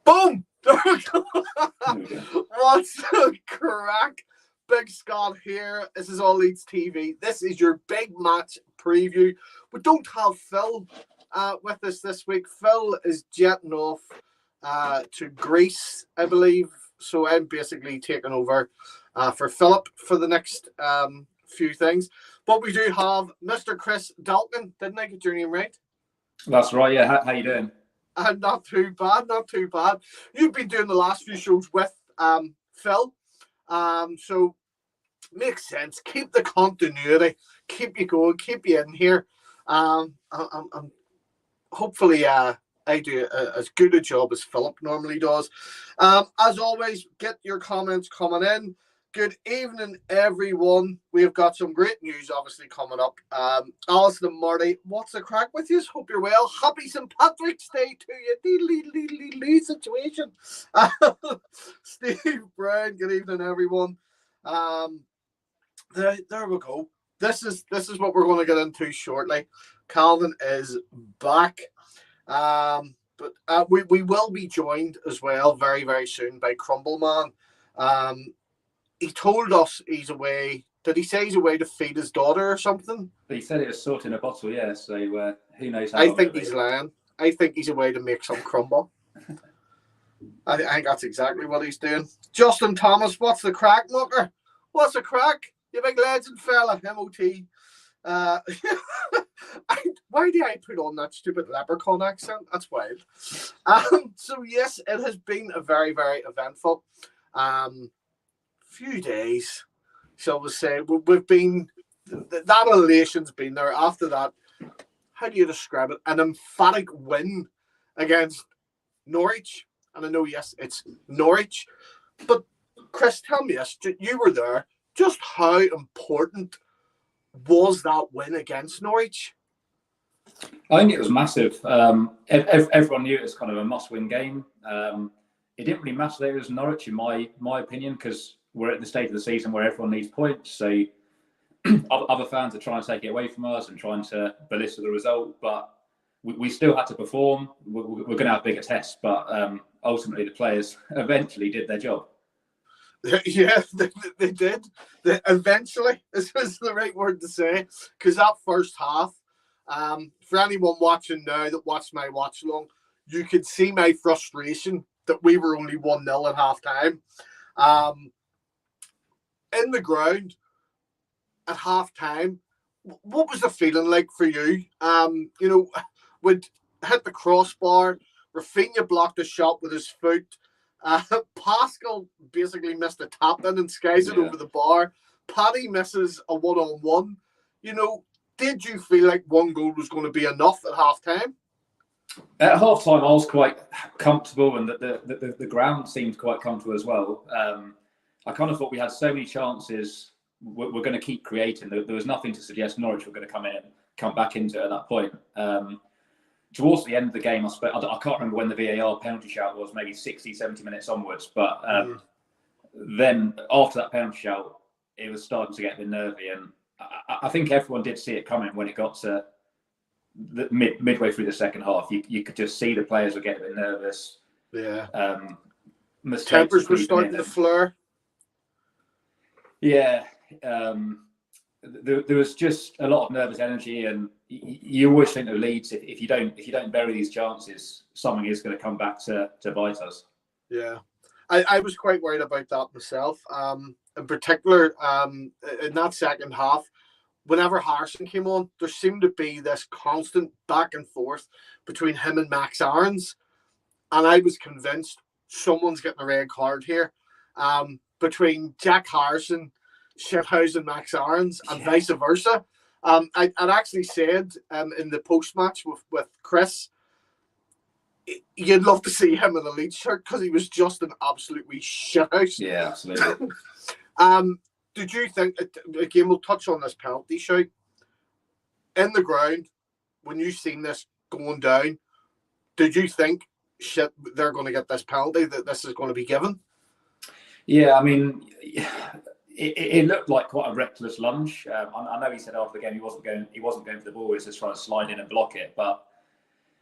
Boom! There we go. What's the crack? Big Scott here. This is All Leeds TV. This is your big match preview. We don't have Phil with us this week. Phil is jetting off to Greece, I believe. So I'm basically taking over for Philip for the next few things. But we do have Mr. Chris Dalton. Didn't I get your name right? That's right, yeah. How you doing? Not too bad, not too bad. You've been doing the last few shows with Phil. So makes sense. Keep the continuity. Keep you going. Keep you in here. I'm hopefully I do as good a job as Philip normally does. As always, get your comments coming in. Good evening, everyone. We've got some great news, obviously, coming up. Alison and Marty, what's the crack with you? Hope you're well. Happy St. Patrick's Day to you. Situation. Steve Brown, good evening, everyone. There we go. This is what we're going to get into shortly. Calvin is back. But we will be joined as well very, very soon by Crumbleman. He told us he's away. Did he say he's away to feed his daughter or something? He said he was sorting a bottle, yeah. So who knows how I think he's lying. I think he's away to make some crumble. I think that's exactly what he's doing. Justin Thomas, what's the crack, Mucker? What's the crack? You big legend fella, MOT. Why do I put on that stupid leprechaun accent? That's wild. So yes, it has been a very, very eventful few days, shall we say. We've been, that elation's been there. After that, how do you describe it? An emphatic win against Norwich. And I know, yes, it's Norwich. But Chris, tell me this, you were there. Just how important was that win against Norwich? I think it was massive. Everyone knew it was kind of a must-win game. It didn't really matter that it was Norwich, in my opinion, because we're at the stage of the season where everyone needs points. So other fans are trying to take it away from us and trying to belittle the result. But we still had to perform. We're going to have bigger tests. But ultimately, the players eventually did their job. Yeah, they did. Eventually, this is the right word to say. Because that first half, for anyone watching now that watched my watch along, you could see my frustration that we were only 1-0 at half time. In the ground at half time, what was the feeling like for you? You know, we'd hit the crossbar, Rafinha blocked a shot with his foot. Pascal basically missed a tap in and skies it over the bar. Paddy misses a one-on-one. You know, did you feel like one goal was going to be enough at half time? At half time, I was quite comfortable, and the ground seemed quite comfortable as well. I kind of thought we had so many chances. We're going to keep creating. There was nothing to suggest Norwich were going to come in and come back into it at that point. Towards the end of the game, I can't remember when the VAR penalty shout was, maybe 60, 70 minutes onwards. But then after that penalty shout, it was starting to get a bit nervy. And I think everyone did see it coming when it got to the midway through the second half. You could just see the players were getting a bit nervous. Yeah. Tempers were starting to flare. Yeah. There was just a lot of nervous energy, and you always think of Leeds, if you don't bury these chances, something is going to come back to bite us. Yeah, I was quite worried about that myself. In particular, in that second half, whenever Harrison came on, there seemed to be this constant back and forth between him and Max Aarons, and I was convinced someone's getting a red card here. Between Jack Harrison, Shithausen, Max Aarons, and vice versa. I'd actually said in the post-match with Chris, you'd love to see him in a Leeds shirt because he was just an absolute wee shithouse. Yeah, absolutely. Did you think, again, we'll touch on this penalty shout, in the ground, when you seen this going down, did you think, shit, they're going to get this penalty, that this is going to be given? Yeah, I mean, it looked like quite a reckless lunge. I know he said after the game he wasn't going for the ball; he was just trying to slide in and block it. But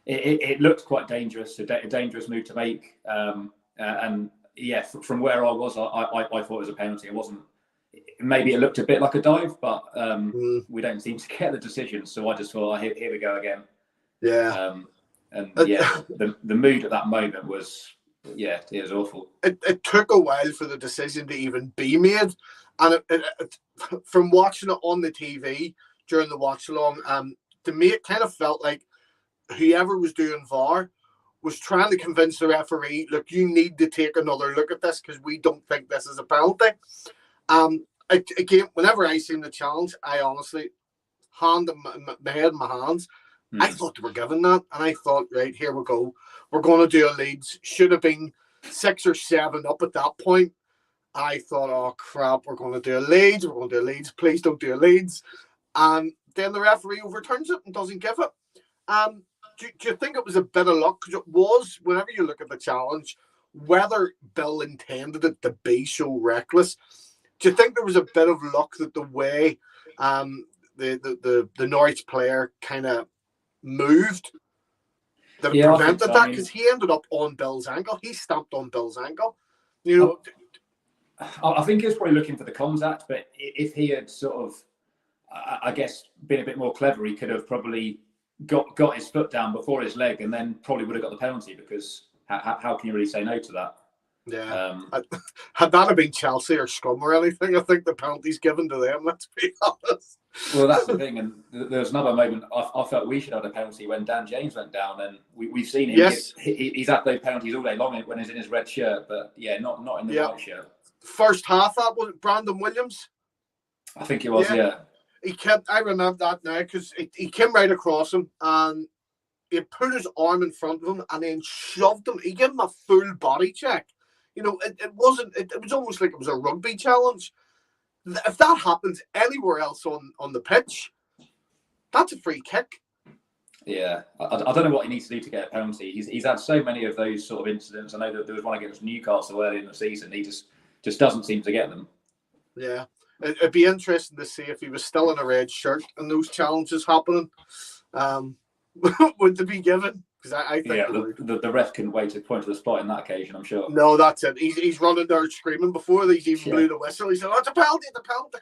it looked quite dangerous, a dangerous move to make. And yeah, from where I was, I thought it was a penalty. It wasn't. Maybe it looked a bit like a dive, but we don't seem to get the decision. So I just thought, here we go again. Yeah. And yeah, the mood at that moment was, yeah, it was awful. It took a while for the decision to even be made, and from watching it on the TV during the watch along, to me it kind of felt like whoever was doing VAR was trying to convince the referee, look, you need to take another look at this because we don't think this is a penalty. Again, whenever I seen the challenge, I honestly handed my head in my hands. I thought they were given that, and I thought, right, here we go. We're going to do a Leeds. Should have been 6 or 7 up at that point. I thought, oh, crap, we're going to do a Leeds. We're going to do a Leeds. Please don't do a Leeds. And then the referee overturns it and doesn't give it. Do you think it was a bit of luck? Because it was, whenever you look at the challenge, whether Bill intended it to be so reckless, do you think there was a bit of luck that the way the Norwich player kind of moved that prevented that? Because he ended up on Bill's ankle. He stamped on Bill's ankle. You know, I think he was probably looking for the contact, but if he had sort of, I guess, been a bit more clever, he could have probably got his foot down before his leg, and then probably would have got the penalty. Because how can you really say no to that? Yeah, had that have been Chelsea or Scum or anything, I think the penalty's given to them. Let's be honest. Well, that's the thing, and there's another moment I felt we should have a penalty when Dan James went down, and we've seen him. Yes, he's had those penalties all day long when he's in his red shirt, but yeah, not in the white shirt. First half, that was Brandon Williams. I think it was, yeah. I remember that now because he came right across him and he put his arm in front of him and then shoved him. He gave him a full body check. You know, it wasn't. It was almost like it was a rugby challenge. If that happens anywhere else on the pitch, that's a free kick. Yeah, I don't know what he needs to do to get a penalty. He's had so many of those sort of incidents. I know that there was one against Newcastle early in the season. He just doesn't seem to get them. Yeah, it'd be interesting to see if he was still in a red shirt and those challenges happening. Would they be given? Because I think the ref couldn't wait to point to the spot in that occasion, I'm sure. No, that's it. He's running there screaming before he's even blew the whistle. He said, "Oh, it's a penalty! It's a penalty!"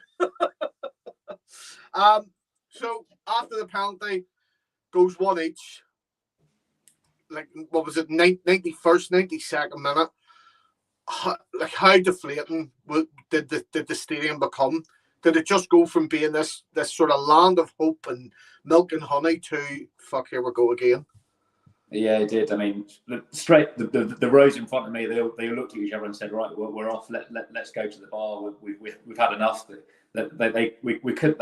So after the penalty, goes one each. Like, what was it? 91st, 92nd minute. How deflating did the stadium become? Did it just go from being this sort of land of hope and milk and honey to fuck, here we go again? Yeah, it did. I mean, the rows in front of me, they looked at each other and said, "Right, we're off. Let's go to the bar. We've had enough." They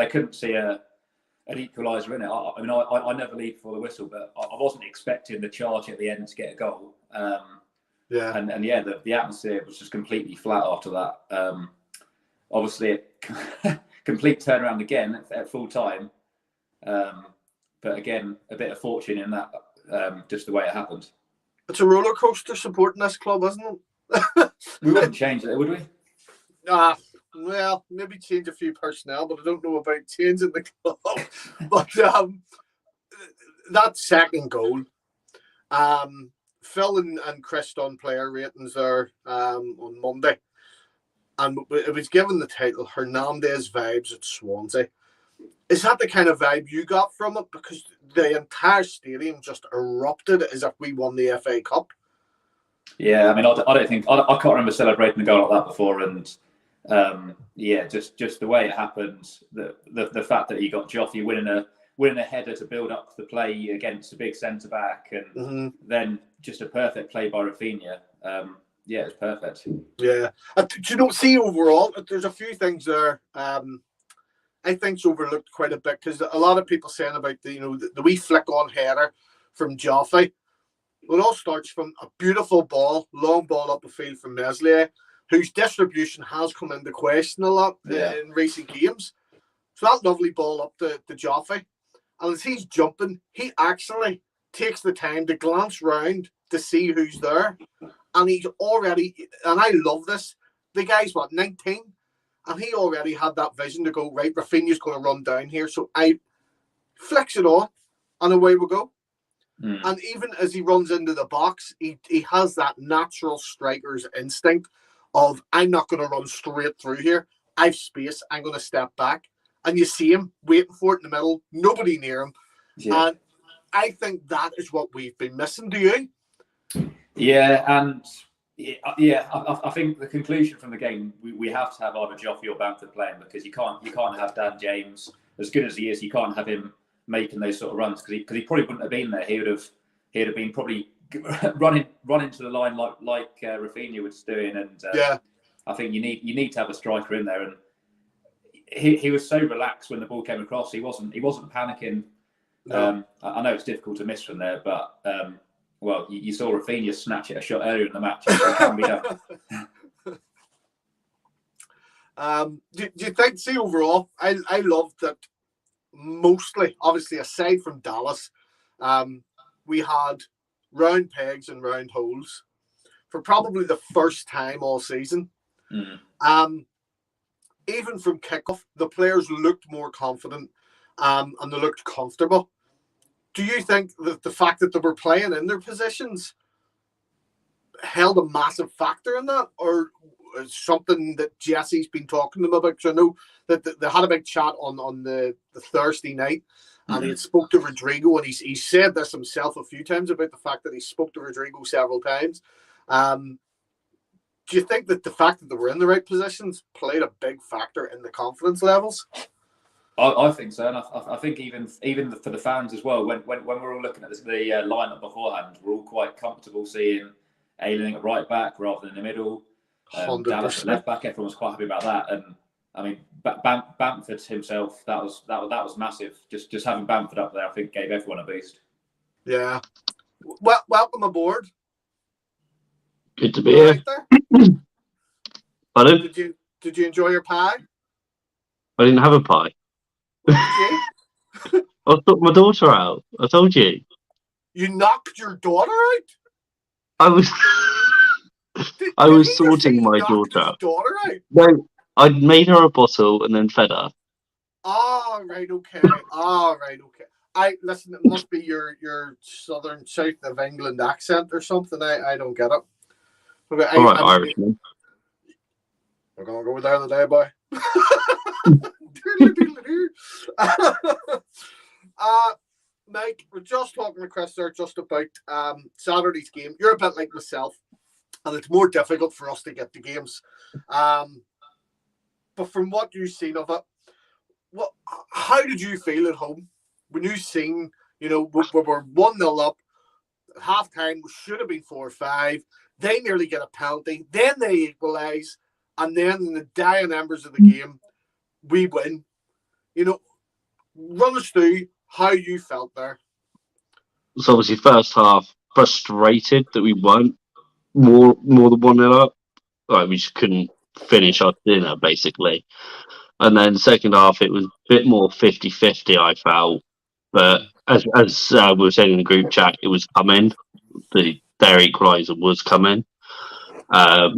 couldn't see an equaliser in it. I mean, I never leave before the whistle, but I wasn't expecting the charge at the end to get a goal. And yeah, the atmosphere was just completely flat after that. Obviously, complete turnaround again at full time. But again, a bit of fortune in that. Just the way it happened. It's a roller coaster supporting this club, isn't it? We wouldn't change it, would we? Well, maybe change a few personnel, but I don't know about changing the club. But that second goal, Phil and Chris done player ratings there on Monday, and it was given the title Hernandez Vibes at Swansea. Is that the kind of vibe you got from it? Because the entire stadium just erupted as if we won the FA Cup. Yeah, I mean, I don't think I can't remember celebrating a goal like that before, and yeah, just the way it happened, the fact that he got Joffrey winning a header to build up the play against a big centre back, and then just a perfect play by Rafinha. Yeah, it's perfect. Yeah, do you see overall? There's a few things there. I think it's overlooked quite a bit because a lot of people saying about the wee flick on header from Joffrey. Well, it all starts from a beautiful ball, long ball up the field from Meslier, whose distribution has come into question a lot in recent games. So that lovely ball up to Joffrey, and as he's jumping, he actually takes the time to glance round to see who's there, and he's already. And I love this. The guy's 19. And he already had that vision to go, right, Rafinha's going to run down here. So I flex it on, and away we go. And even as he runs into the box, he has that natural striker's instinct of, I'm not going to run straight through here. I've space. I'm going to step back. And you see him waiting for it in the middle. Nobody near him. Yeah. And I think that is what we've been missing. Do you? Yeah, and I think the conclusion from the game, we have to have either Joffrey or Bamford playing, because you can't have Dan James, as good as he is, you can't have him making those sort of runs, because he probably wouldn't have been there. He'd have been probably running to the line like Rafinha was doing. And I think you need to have a striker in there. And he was so relaxed when the ball came across. He wasn't panicking. No. I know it's difficult to miss from there, but well, you saw Rafinha snatch it a shot earlier in the match. It can be done. Do you think? See, overall, I loved that. Mostly, obviously, aside from Dallas, we had round pegs and round holes for probably the first time all season. Even from kickoff, the players looked more confident and they looked comfortable. Do you think that the fact that they were playing in their positions held a massive factor in that, or something that Jesse's been talking to them about? Because I know that they had a big chat on the Thursday night, and he had spoke to Rodrigo, and he said this himself a few times about the fact that he spoke to Rodrigo several times. Do you think that the fact that they were in the right positions played a big factor in the confidence levels? I think so, and I think even for the fans as well. When we're all looking at the lineup beforehand, we're all quite comfortable seeing Ayling at right back rather than in the middle. Dallas at left back. Everyone was quite happy about that. And I mean, Bamford himself, that was massive. Just having Bamford up there, I think, gave everyone a boost. Yeah. Well, welcome aboard. Good to be here. Pardon? Did you enjoy your pie? I didn't have a pie. I took my daughter out. I told you. You knocked your daughter out? I was sorting my daughter out. No, I'd made her a bottle and then fed her. Oh, right, okay. Listen, it must be your south of England accent or something. I don't get it. Okay, all right, Irishman. We're gonna go there today, boy. Mike, we're just talking to Chris there just about Saturday's game. You're a bit like myself, and it's more difficult for us to get the games. But from what you've seen of it, how did you feel at home when you seen, we were 1-0 up at half time, we should have been 4-5, they nearly get a penalty, then they equalise, and then in the dying embers of the game, we win. Run us through how you felt there. So obviously first half, frustrated that we weren't more than 1-0 up. Like, we just couldn't finish our dinner, basically. And then second half, it was a bit more 50-50, I felt. But as we were saying in the group chat, it was coming. Their equaliser was coming. I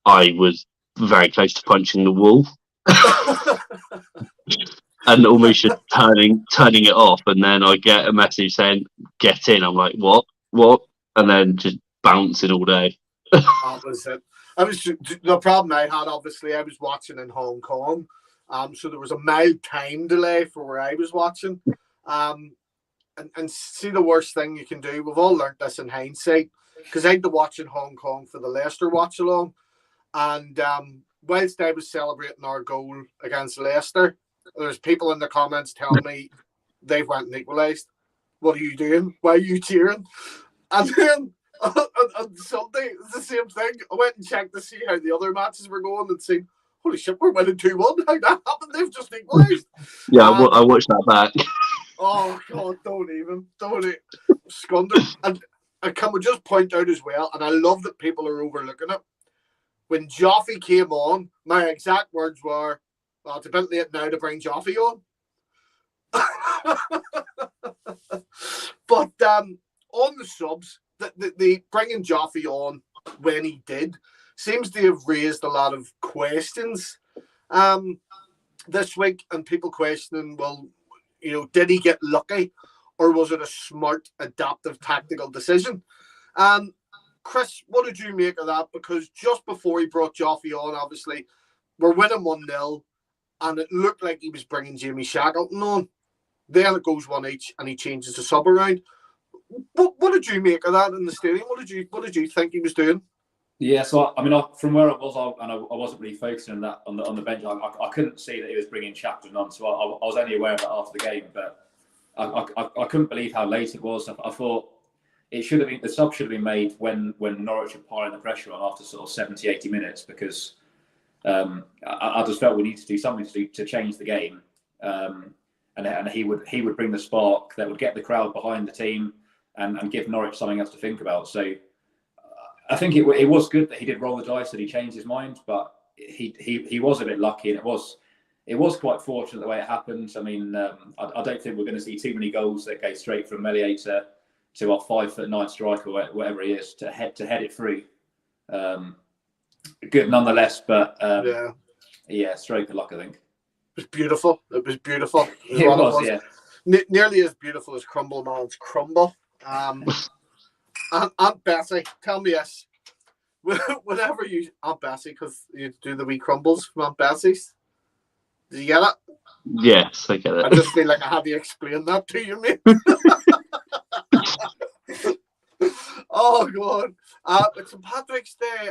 was very close to punching the wall. And almost just turning it off. And then I get a message saying, get in. I'm like, what? And then just bouncing all day. That was it. The problem I had, obviously, I was watching in Hong Kong. So there was a mild time delay for where I was watching. And see, the worst thing you can do, we've all learnt this in hindsight, because I had to watch in Hong Kong for the Leicester watch along. And whilst I was celebrating our goal against Leicester, there's people in the comments telling me they've went and equalised. What are you doing? Why are you cheering? And then on Sunday, it's the same thing. I went and checked to see how the other matches were going and seen, holy shit, we're winning 2-1. How that happened? They've just equalised. Yeah, I watched that back. Oh, God, don't even. Scunder. And can we just point out as well, and I love that people are overlooking it, when Joffrey came on, my exact words were, well, it's a bit late now to bring Joffrey on. But on the subs, the bringing Joffrey on when he did seems to have raised a lot of questions this week, and people questioning, well, did he get lucky, or was it a smart, adaptive, tactical decision? Chris, what did you make of that? Because just before he brought Joffrey on, obviously, we're winning 1-0, and it looked like he was bringing Jamie Shackleton on. Then it goes one each, and he changes the sub around. What did you make of that in the stadium? What did you think he was doing? Yeah, so I mean, from where I was, I wasn't really focusing on that on the bench. I couldn't see that he was bringing Shackleton on, so I was only aware of it after the game. But I couldn't believe how late it was. I thought it should have been, the sub should have been made when Norwich were piling the pressure on after sort of 70, 80 minutes, because I just felt we needed to do something to change the game, and he would bring the spark that would get the crowd behind the team and give Norwich something else to think about. So I think it was good that he did roll the dice, that he changed his mind, but he was a bit lucky, and it was quite fortunate the way it happened. I mean, I don't think we're going to see too many goals that go straight from Meslier to our 5'9" striker, whatever he is, to head it through. Good nonetheless, but stroke of luck, I think. It was beautiful. It was beautiful. It was, yeah. Nearly as beautiful as Crumble Man's Crumble. Aunt Bessie, tell me this. Whenever you, Aunt Bessie, because you do the wee crumbles from Aunt Bessie's. Did you get it? Yes, I get it. I just feel like I had to explain that to you, mate. Oh God! It's St. Patrick's Day.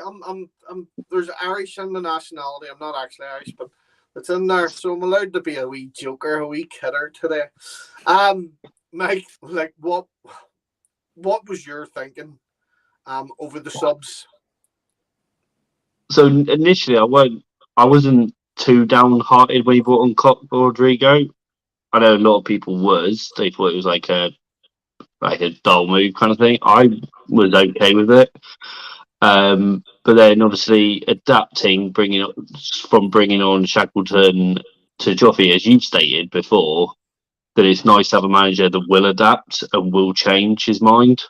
There's Irish in the nationality. I'm not actually Irish, but it's in there, so I'm allowed to be a wee joker, a wee kidder today. Mike, like what was your thinking over the subs? So initially, I wasn't too downhearted when he brought on Rodrigo. I know a lot of people was. They thought it was like a dull move kind of thing. I was okay with it. But then obviously adapting, bringing on Shackleton to Joffrey, as you've stated before, that it's nice to have a manager that will adapt and will change his mind.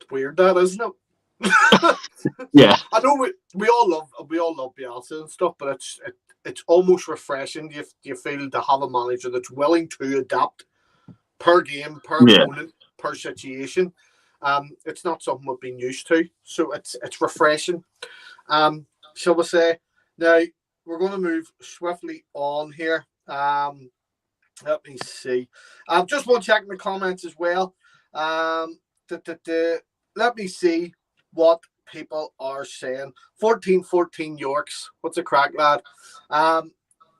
It's weird, that, isn't it? Yeah, I know we all love Bielsa and stuff, but it's almost refreshing. Do you feel to have a manager that's willing to adapt per game, per opponent, per situation? It's not something we've been used to, so it's refreshing. Shall we say? Now we're going to move swiftly on here. Let me see. Just one check in the comments as well. Let me see what people are saying. 14-14 Yorks. What's a crack, lad?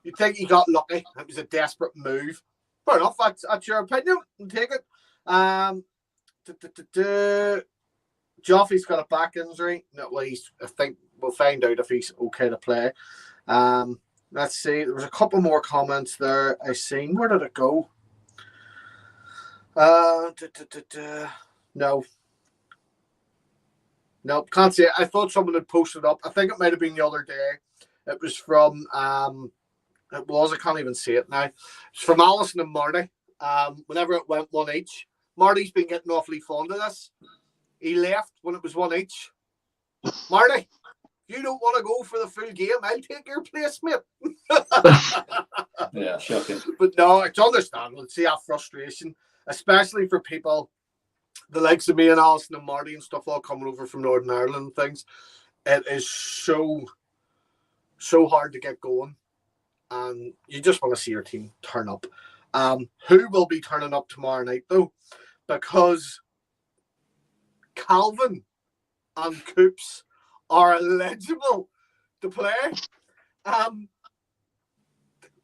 You think he got lucky? It was a desperate move. Fair enough. That's your opinion. I'll take it. Joffrey's got a back injury. No, well, I think we'll find out if he's okay to play. Let's see. There was a couple more comments there I seen. Where did it go? No. Nope, can't see it. I thought someone had posted up. I think it might have been the other day. It was from it was, I can't even see it now. It's from Alison and Marty. Whenever it went one each. Marty's been getting awfully fond of this. He left when it was one each. Marty, if you don't want to go for the full game, I'll take your place, mate. Yeah, shocking. But no, it's understandable to see that frustration, especially for people the likes of me and Alison and Marty and stuff all coming over from Northern Ireland and things. It is so hard to get going, and you just want to see your team turn up. Who will be turning up tomorrow night though? Because Calvin and Coops are eligible to play.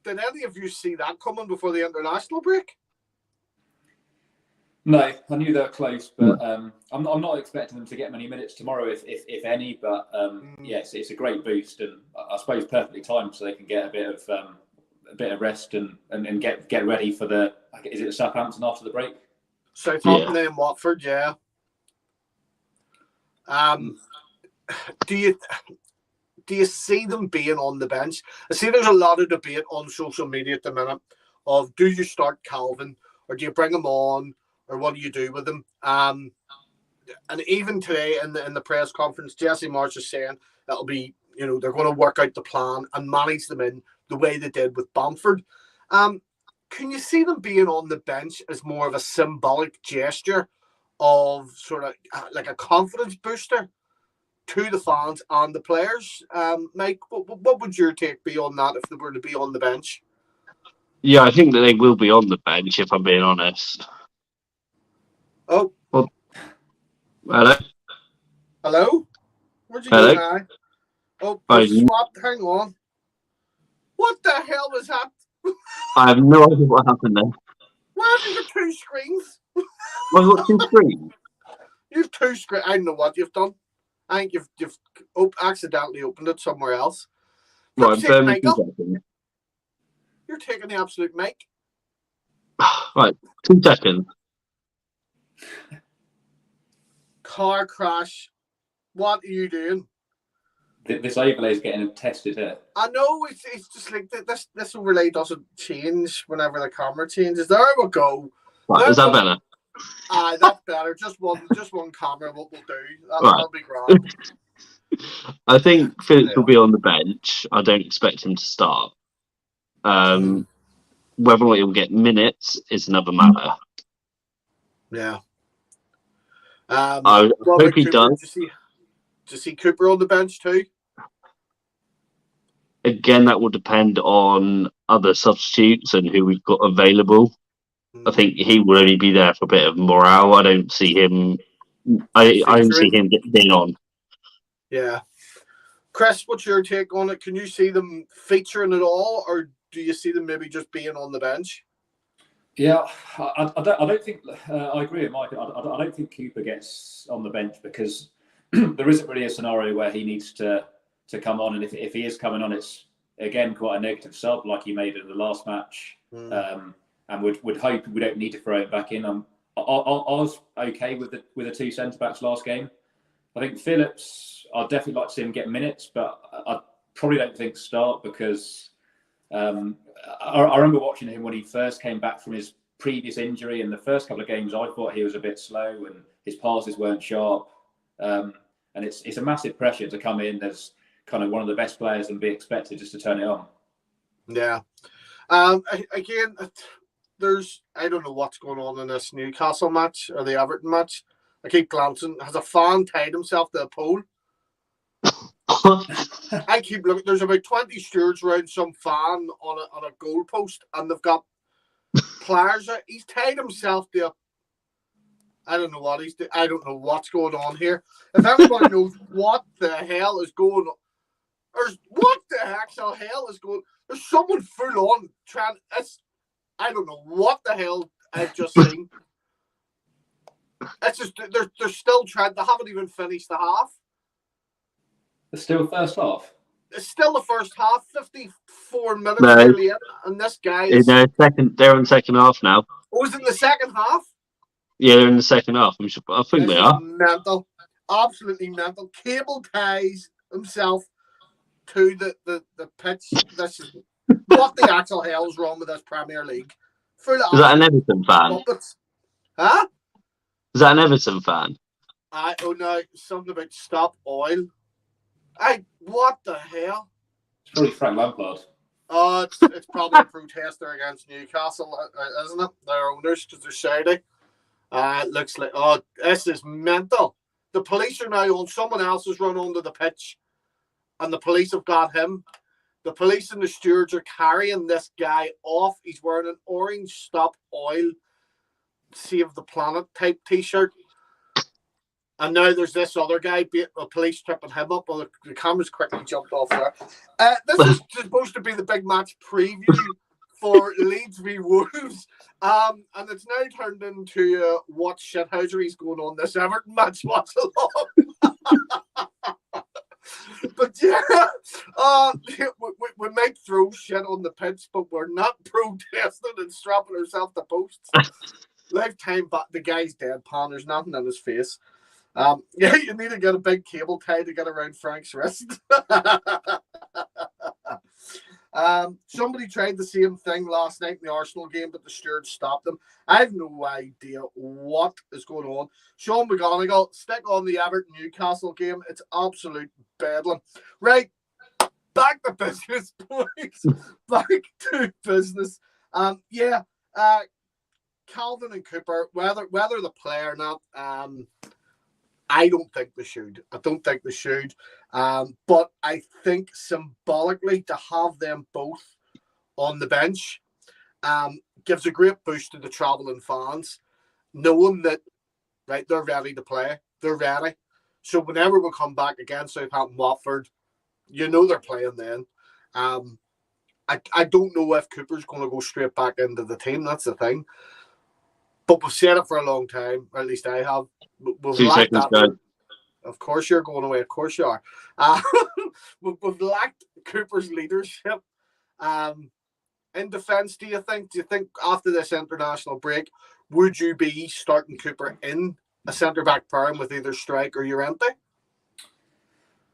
Did any of you see that coming before the international break? No, I knew they were close, but I'm not expecting them to get many minutes tomorrow, if any. But yes, it's a great boost, and I suppose perfectly timed so they can get a bit of rest and get ready for the. Is it Southampton after the break? Southampton and Watford, yeah. Do you see them being on the bench? I see there's a lot of debate on social media at the minute of, do you start Calvin or do you bring him on or what do you do with him? And even today in the press conference, Jesse Marsh is saying that'll be, they're going to work out the plan and manage them in the way they did with Bamford. can you see them being on the bench as more of a symbolic gesture of sort of like a confidence booster to the fans and the players? Mike, what would your take be on that if they were to be on the bench? Yeah, I think that they will be on the bench, if I'm being honest. Oh. Well, hello? Hello? Where'd you Hello? go now? Oh, I we've swapped. Hang on. What the hell was that? have no idea what happened there. Why have you got two screens? I've got two screens. You've two screens. I don't know what you've done. I think you've accidentally opened it somewhere else. Right, bear me 2 Michael, seconds. you're taking the absolute mic. Right, 2 seconds. Car crash. What are you doing? This overlay is getting tested here. I know it's just like this overlay doesn't change whenever the camera changes. There we go. Right, is that better? Aye, that's better. Just one camera will do. That'll be grand. I think Phillips will be on the bench. I don't expect him to start. Whether or not he'll get minutes is another matter. Yeah. I hope he does. Do you see Cooper on the bench too? Again, that will depend on other substitutes and who we've got available. I think he will only be there for a bit of morale. I don't see him. I don't see him getting on. Yeah. Chris, what's your take on it? Can you see them featuring at all, or do you see them maybe just being on the bench? Yeah, I don't think I agree with Mike. I don't think Cooper gets on the bench because there isn't really a scenario where he needs to come on, and if he is coming on, it's again quite a negative sub like he made in the last match. And would hope we don't need to throw it back in. I was okay with the 2 centre backs last game. I think Phillips, I'd definitely like to see him get minutes, but I probably don't think start because I remember watching him when he first came back from his previous injury. In the first couple of games, I thought he was a bit slow and his passes weren't sharp. And it's a massive pressure to come in as kind of one of the best players and be expected just to turn it on. Yeah. Again, I don't know what's going on in this Newcastle match or the Everton match. I keep glancing. Has a fan tied himself to a pole? I keep looking. There's about 20 stewards around some fan on a goal post, and they've got players. He's tied himself to a. I don't know what he's doing. I don't know what's going on here. If everybody knows what the hell is going on, or what the actual hell is going, there's someone full on trying. I don't know what the hell I've just seen. It's just they're still trying. They haven't even finished the half. It's still first half. It's still the first half. 54 minutes nearly in, and this guy is. They're in second half now. Oh, is it in the second half? Yeah, they're in the second half. I think they are. Mental, absolutely mental. Cable ties himself to the pitch. This is what the actual hell is wrong with this Premier League. Is that an Everton fan? Muppets. Huh? Is that an Everton fan? Oh no, something about stop oil. What the hell? It's probably Frank Lampard. Oh, it's probably a protester against Newcastle, isn't it? Their owners, because they're shady. It looks like, this is mental. The police are now on. Someone else has run onto the pitch, and the police have got him. The police and the stewards are carrying this guy off. He's wearing an orange stop oil, save the planet type t-shirt. And now there's this other guy, the police tripping him up. Well, the camera's quickly jumped off there. This is supposed to be the big match preview for Leeds v Wolves. And it's now turned into what shithousery's going on this Everton match. Watch along. But yeah, we might throw shit on the pitch, but we're not protesting and strapping ourselves to posts. Lifetime, but the guy's deadpan. There's nothing in his face. Yeah, you need to get a big cable tie to get around Frank's wrist. Somebody tried the same thing last night in the Arsenal game, but the steward stopped them. I have no idea what is going on. Sean McGonigal, stick on the Everton Newcastle game. It's absolute bedlam. Right, back to business, boys. Back to business. Yeah, Calvin and Cooper, whether the player or not, I don't think they should. I don't think they should. But I think symbolically to have them both on the bench gives a great boost to the travelling fans, knowing that they're ready to play. They're ready. So whenever we come back against Southampton, Watford, they're playing then. I don't know if Cooper's going to go straight back into the team. That's the thing. But we've said it for a long time, or at least I have. We've 2 lacked seconds, that. go. Of course you're going away. Of course you are. We've lacked Cooper's leadership. In defence, do you think after this international break, would you be starting Cooper in a centre-back pairing with either Strike or Llorente?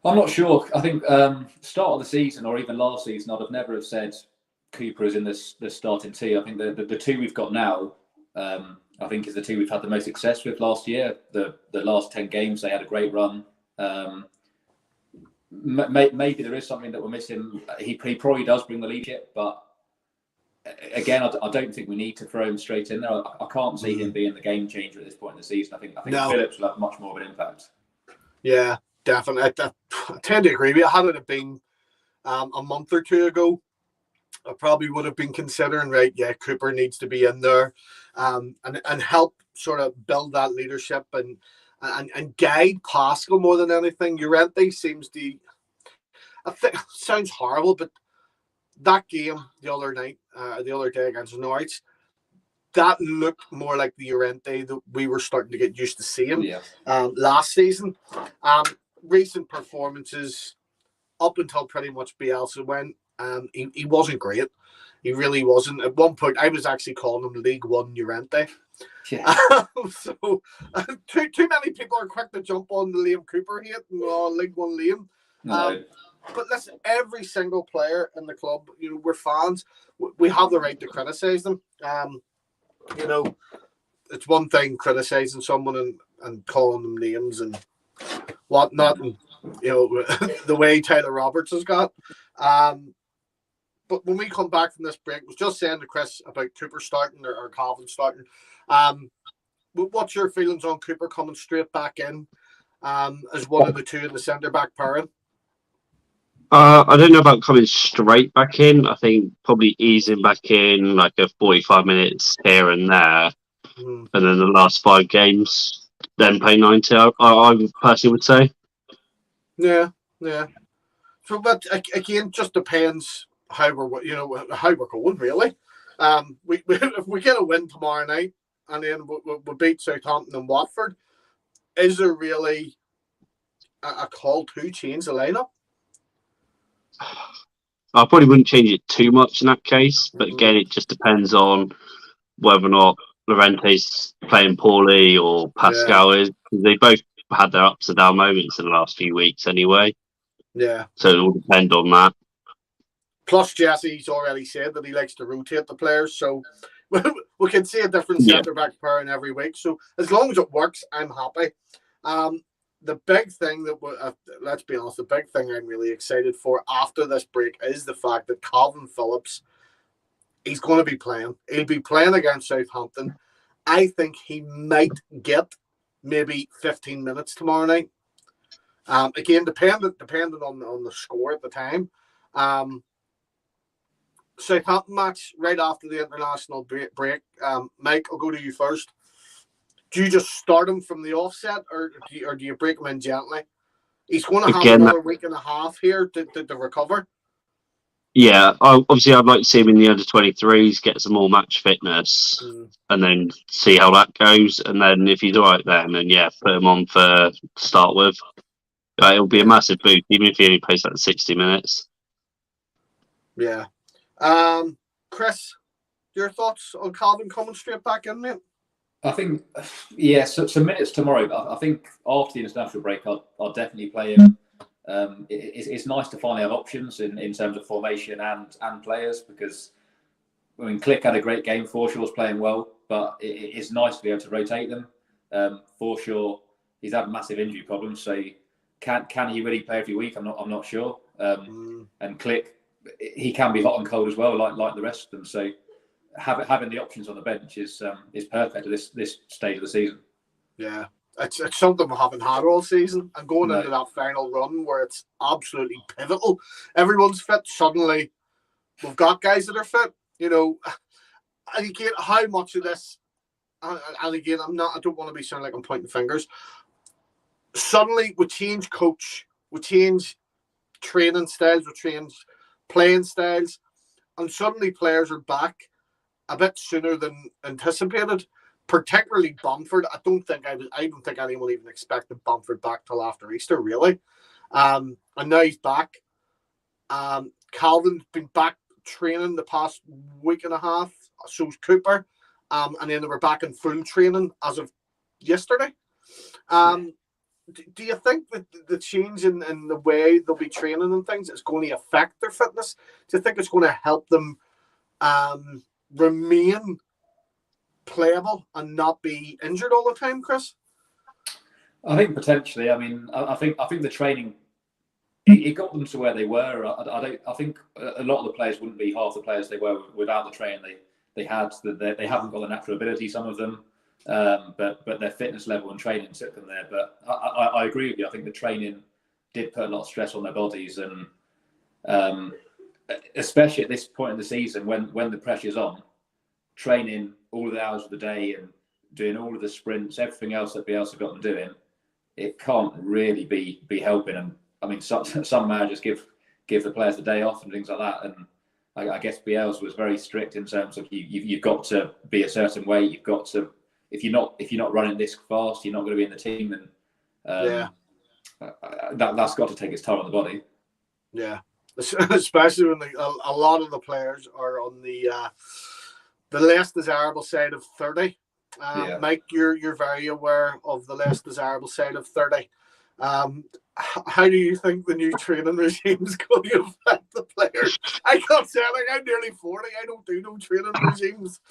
I'm not sure. I think start of the season or even last season, I'd have never have said Cooper is in this starting team. I think the two we've got now, I think is the two we've had the most success with last year. The last 10 games, they had a great run. Maybe there is something that we're missing. He probably does bring the leadership, but again, I don't think we need to throw him straight in there. I can't see him being the game changer at this point in the season. I think no. Phillips will have much more of an impact. Yeah, definitely. I tend to agree with you. Had it been a month or two ago, I probably would have been considering, Cooper needs to be in there and help sort of build that leadership and guide Pascal more than anything. Llorente seems to, I think, sounds horrible, but that game the other day against Norwich, that looked more like the Llorente that we were starting to get used to seeing last season. Recent performances up until pretty much Bielsa went, he wasn't great. He really wasn't. At one point, I was actually calling him League One Llorente. Yeah. So too many people are quick to jump on the Liam Cooper hate and League One Liam. No. But listen, every single player in the club, we're fans. We have the right to criticise them. It's one thing criticising someone and calling them names and whatnot, and the way Tyler Roberts has got. But when we come back from this break, I was just saying to Chris about Cooper starting or Calvin starting. What's your feelings on Cooper coming straight back in as one of the two in the centre back pairing? I don't know about coming straight back in. I think probably easing back in like a 45 minutes here and there, and then the last 5 games, then play 90. I personally would say. Yeah. So, but again, just depends how we're going really. If we get a win tomorrow night and then we beat Southampton and Watford, is there really a call to change the lineup? I probably wouldn't change it too much in that case, but again, it just depends on whether or not Llorente's playing poorly or Pascal is. They both had their ups and down moments in the last few weeks anyway. Yeah. So it will depend on that. Plus, Jesse's already said that he likes to rotate the players, so we can see a different centre-back pairing every week. So as long as it works, I'm happy. The big thing that let's be honest, the big thing I'm really excited for after this break is the fact that Calvin Phillips, he's going to be playing. He'll be playing against Southampton. I think he might get maybe 15 minutes tomorrow night. Again, dependent on the score at the time. Southampton match right after the international break. Mike, I'll go to you first. Do you just start him from the offset, or do you break him in gently? He's going to have another week and a half here to recover. Yeah, obviously I'd like to see him in the under-23s, get some more match fitness, and then see how that goes. And then if he's all right then put him on to start with. It'll be a massive boost, even if he only plays like 60 minutes. Yeah. Chris, your thoughts on Calvin coming straight back in, mate? I think, some minutes tomorrow. But I think after the international break, I'll definitely play him. It's nice to finally have options in terms of formation and players, because Klich had a great game. Forshaw's playing well, but it's nice to be able to rotate them. Forshaw, he's had massive injury problems, so can he really play every week? I'm not sure. And Klich, he can be hot and cold as well, like the rest of them. So having the options on the bench is perfect at this stage of the season. Yeah, it's something we haven't had all season, and going No. into that final run where it's absolutely pivotal. Everyone's fit. Suddenly, we've got guys that are fit. You know, and again, how much of this? And again, I don't want to be sounding like I'm pointing fingers. Suddenly, we change coach, we change training styles, we change playing styles, and suddenly players are back a bit sooner than anticipated. Particularly Bamford. I don't think anyone even expected Bamford back till after Easter, really. And now he's back. Calvin's been back training the past week and a half. So's Cooper. And then they were back in full training as of yesterday. Do you think that the change in the way they'll be training and things is going to affect their fitness? Do you think it's going to help them remain playable and not be injured all the time, Chris? I think potentially. I mean, I think the training it got them to where they were. I think a lot of the players wouldn't be half the players they were without the training they had. They haven't got the natural ability, some of them, but their fitness level and training took them there. But I agree with you. I think the training did put a lot of stress on their bodies, and especially at this point in the season when the pressure's on, training all the hours of the day and doing all of the sprints, everything else that Bielsa got them doing, it can't really be helping. And I mean, some managers give the players the day off and things like that. And I guess Bielsa was very strict in terms of you've got to be a certain way. You've got to, if you're not running this fast, you're not going to be in the team. And that's got to take its toll on the body. Yeah, especially when a lot of the players are on the less desirable side of 30. Mike, you're very aware of the less desirable side of 30. How do you think the new training regime is going to affect the players? I can't say, like, I'm nearly 40. I don't do no training regimes.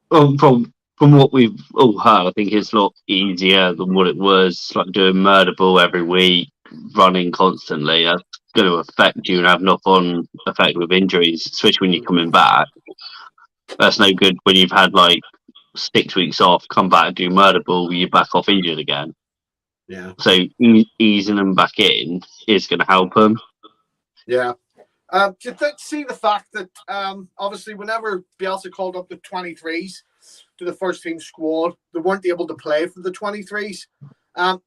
From what we've all heard, I think it's a lot easier than what it was, like doing murder ball every week, running constantly. That's going to affect you and have knock-on effect with injuries, especially when you're coming back. That's no good when you've had like 6 weeks off, come back and do murder ball, you're back off injured again. Yeah. So easing them back in is going to help them. Yeah. Do you see the fact that obviously whenever Bielsa called up the 23s to the first team squad, they weren't able to play for the 23s.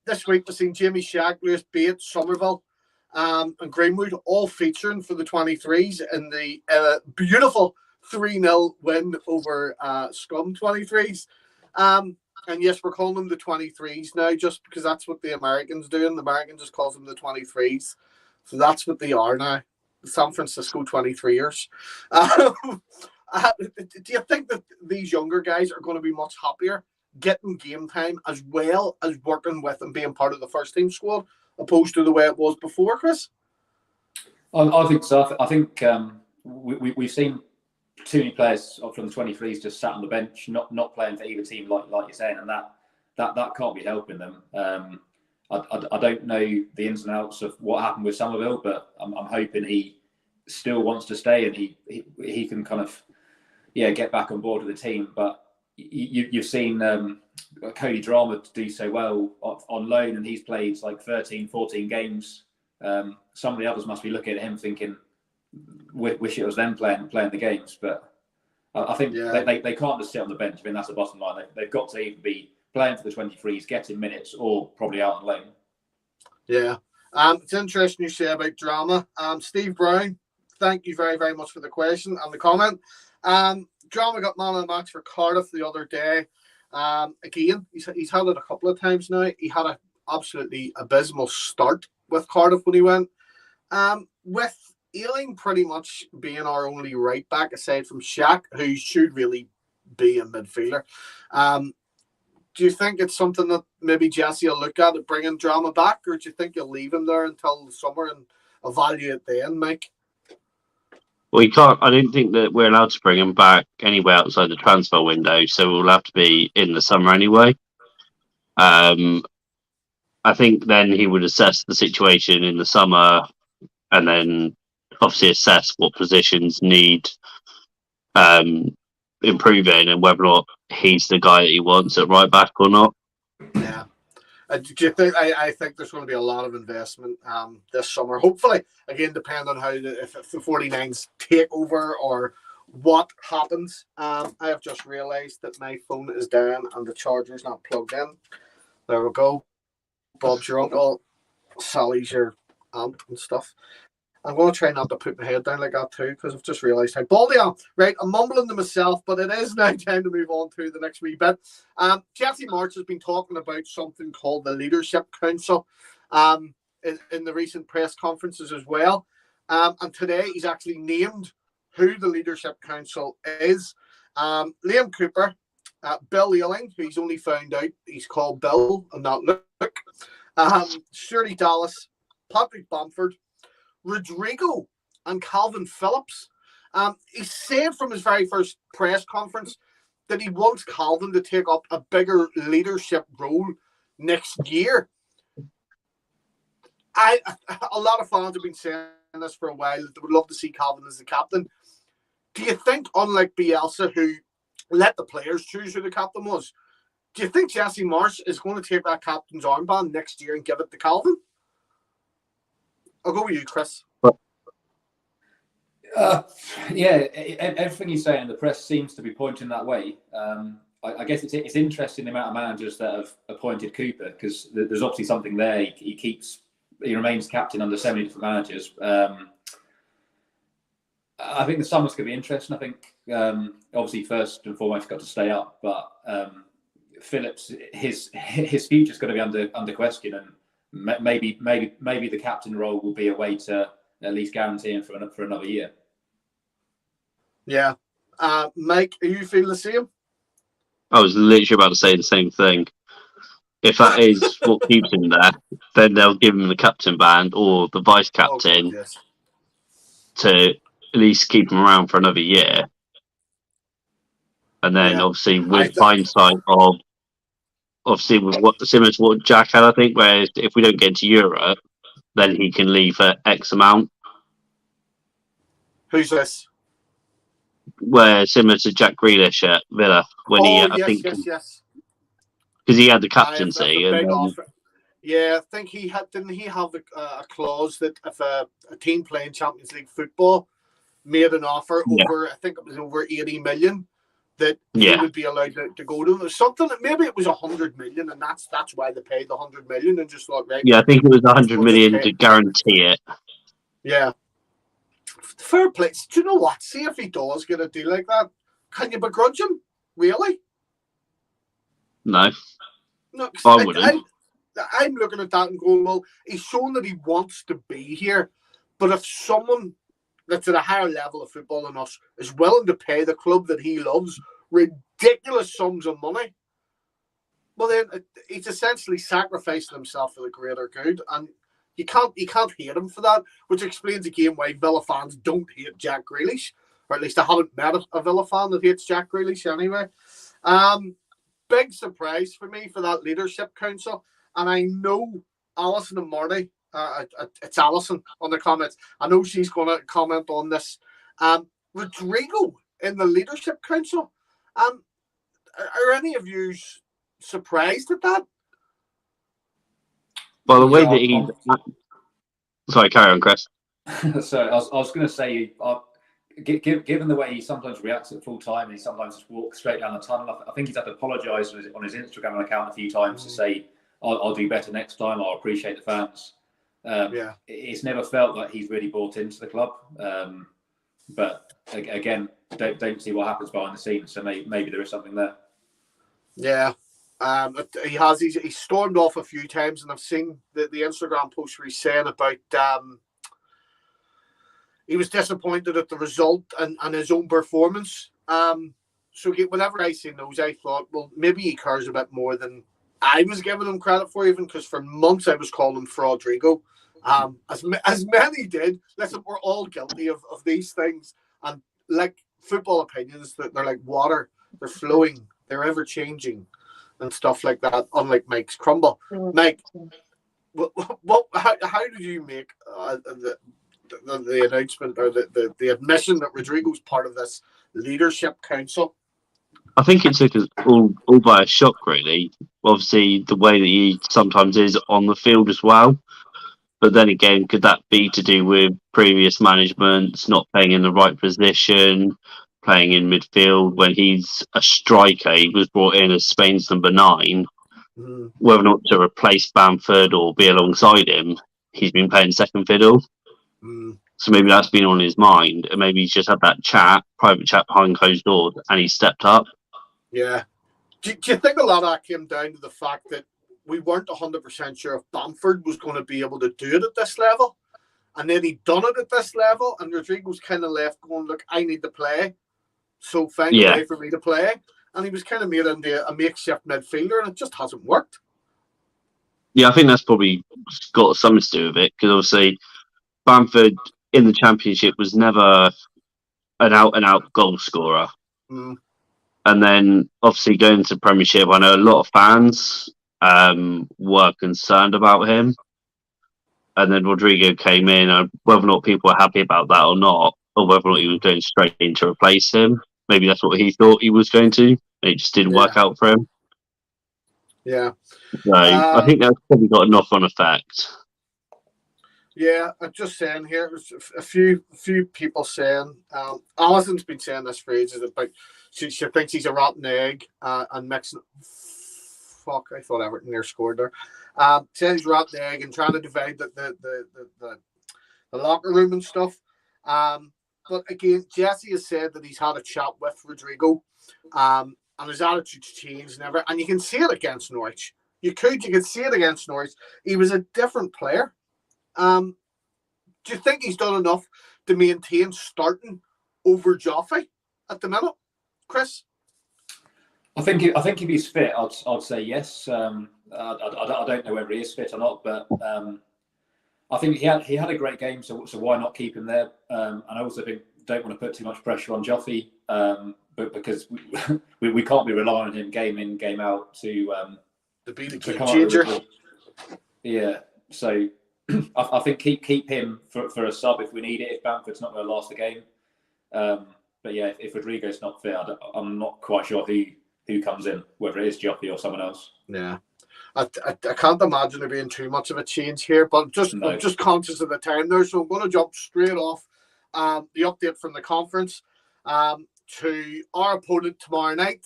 This week we've seen Jamie Shack, Lewis Bates, Somerville, and Greenwood all featuring for the 23s in the beautiful 3-0 win over Scum 23s. And yes, we're calling them the 23s now just because that's what the Americans do, and the American just calls them the 23s. So that's what they are now. San Francisco 23ers. Do you think that these younger guys are going to be much happier getting game time as well as working with and being part of the first team squad opposed to the way it was before, Chris? I think so. I think we've seen too many players from the 23s just sat on the bench, not playing for either team, like you're saying, and that can't be helping them. I don't know the ins and outs of what happened with Somerville, but I'm hoping he still wants to stay and he can kind of get back on board with the team. But you've seen Cody Drama do so well on loan, and he's played like 13, 14 games. Some of the others must be looking at him thinking, wish it was them playing the games. But I think they can't just sit on the bench. I mean, that's the bottom line. They've got to either be playing for the 23s, getting minutes, or probably out on loan. Yeah. It's interesting you say about Drama. Steve Brown, thank you very, very much for the question and the comment. Drama got man of the match for Cardiff the other day. Again, he's had it a couple of times now. He had an absolutely abysmal start with Cardiff when he went. With Ealing pretty much being our only right back aside from Shaq, who should really be a midfielder. Do you think it's something that maybe Jesse will look at bringing Drama back, or do you think you'll leave him there until the summer and evaluate then, Mike? Well, you can't. I don't think that we're allowed to bring him back anywhere outside the transfer window, so we'll have to be in the summer anyway. I think then he would assess the situation in the summer, and then obviously assess what positions need improving and whether or not he's the guy that he wants at right back or not. Yeah. Do you think? I think there's going to be a lot of investment this summer. Hopefully, again, depending on how if the 49s take over or what happens. I have just realised that my phone is down and the charger's not plugged in. There we go. Bob's your uncle. Sally's your aunt and stuff. I'm going to try not to put my head down like that too, because I've just realised how baldy I am. Right, I'm mumbling to myself, but it is now time to move on to the next wee bit. Jesse March has been talking about something called the Leadership Council in the recent press conferences as well. And today he's actually named who the Leadership Council is. Liam Cooper, Bill Ealing, who he's only found out he's called Bill and not Luke, Shirley Dallas, Patrick Bamford, Rodrigo and Calvin Phillips. He said from his very first press conference that he wants Calvin to take up a bigger leadership role next year. A lot of fans have been saying this for a while, that they would love to see Calvin as the captain. Do you think, unlike Bielsa, who let the players choose who the captain was, do you think Jesse Marsh is going to take that captain's armband next year and give it to Calvin? I'll go with you, Chris. Yeah, everything you say in the press seems to be pointing that way. I guess it's interesting the amount of managers that have appointed Cooper, because there's obviously something there. He remains captain under so many different managers. I think the summer's going to be interesting. I think obviously first and foremost got to stay up, but Phillips, his future's going to be under question, and maybe the captain role will be a way to at least guarantee him for another year. Yeah. Mike, are you feeling the same? I was literally about to say the same thing. If that is what keeps him there, then they'll give him the captain band or the vice captain to at least keep him around for another year. And then obviously with hindsight of obviously with similar to what Jack had, I think, where if we don't get into Europe, then he can leave for X amount. Who's this? Where similar to Jack Grealish at Villa when yes. Because he had the captaincy. Yeah, I think he had. Didn't he have a clause that if a team playing Champions League football made an offer over, I think it was over 80 million, that he would be allowed to go to them. Something that maybe it was 100 million, and that's why they paid the 100 million and just thought, right. Yeah, I think it was 100 million to guarantee it. Yeah. Fair play. Do you know what? See if he does get a deal like that. Can you begrudge him? Really? No. No, I wouldn't. I'm looking at that and going, well, he's shown that he wants to be here. But if someone that's at a higher level of football than us is willing to pay the club that he loves ridiculous sums of money, well, then he's essentially sacrificing himself for the greater good. And you can't hate him for that, which explains again why Villa fans don't hate Jack Grealish. Or at least I haven't met a Villa fan that hates Jack Grealish anyway. Big surprise for me for that Leadership Council. And I know Alison and Marty, it's Alison on the comments. I know she's going to comment on this. Rodrigo in the Leadership Council. Are any of you surprised at that? By the way that he... Sorry, carry on, Chris. So I was going to say, given the way he sometimes reacts at full time, and he sometimes just walks straight down the tunnel, I think he's had to apologise on his Instagram account a few times to say, I'll do better next time, I'll appreciate the fans. It's never felt like he's really bought into the club. But again, don't see what happens behind the scenes, so maybe there is something there. Yeah. He's stormed off a few times, and I've seen the Instagram post where he's saying about he was disappointed at the result and his own performance. So whenever I seen those, I thought, well, maybe he cares a bit more than I was giving him credit for, even because for months I was calling him Rodrigo. As many did. Listen, we're all guilty of these things. And like football opinions, that they're like water, they're flowing, they're ever changing and stuff like that, unlike Mike's crumble. Mike, how did you make the announcement or the admission that Rodrigo's part of this leadership council. I think it took us all by a shock, really. Obviously, the way that he sometimes is on the field as well. But then again, could that be to do with previous managements not playing in the right position, playing in midfield when he's a striker? He was brought in as Spain's number 9. Whether or not to replace Bamford or be alongside him, he's been playing second fiddle. So maybe that's been on his mind, and maybe he's just had that private chat behind closed doors, and he stepped up. Yeah. Do you think a lot of that came down to the fact that we weren't 100% sure if Bamford was going to be able to do it at this level? And then he'd done it at this level, and Rodrigo's kind of left going, look, I need to play, so find a way for me to play. And he was kind of made into a makeshift midfielder, and it just hasn't worked. Yeah, I think that's probably got something to do with it, because obviously Bamford in the Championship was never an out-and-out goal scorer. And then, obviously, going to Premiership, I know a lot of fans were concerned about him. And then Rodrigo came in, and whether or not people were happy about that or not, or whether or not he was going straight in to replace him, maybe that's what he thought he was going to. It just didn't work out for him. Yeah. So I think that's probably got a knock-on effect. Yeah, I'm just saying here, there's a few people saying, Alison's been saying this for ages about she thinks he's a rotten egg and mixing. Fuck, I thought Everton near scored there. Saying he's a rotten egg and trying to divide the locker room and stuff. But again, Jesse has said that he's had a chat with Rodrigo, and his attitude's changed never. And you can see it against Norwich. You can see it against Norwich. He was a different player. Do you think he's done enough to maintain starting over Joffrey at the minute, Chris? I think if he's fit, I'd say yes. I don't know whether he is fit or not, but I think he had a great game. So why not keep him there? And I also don't want to put too much pressure on Joffrey, but because we can't be relying on him game in game out to be the game changer. Yeah, so. I think keep him for a sub if we need it, if Bamford's not going to last the game. But yeah, if Rodrigo's not fit, I'm not quite sure who comes in, whether it is Joffrey or someone else. Yeah. I can't imagine there being too much of a change here, but I'm just conscious of the time there, so I'm going to jump straight off the update from the conference to our opponent tomorrow night.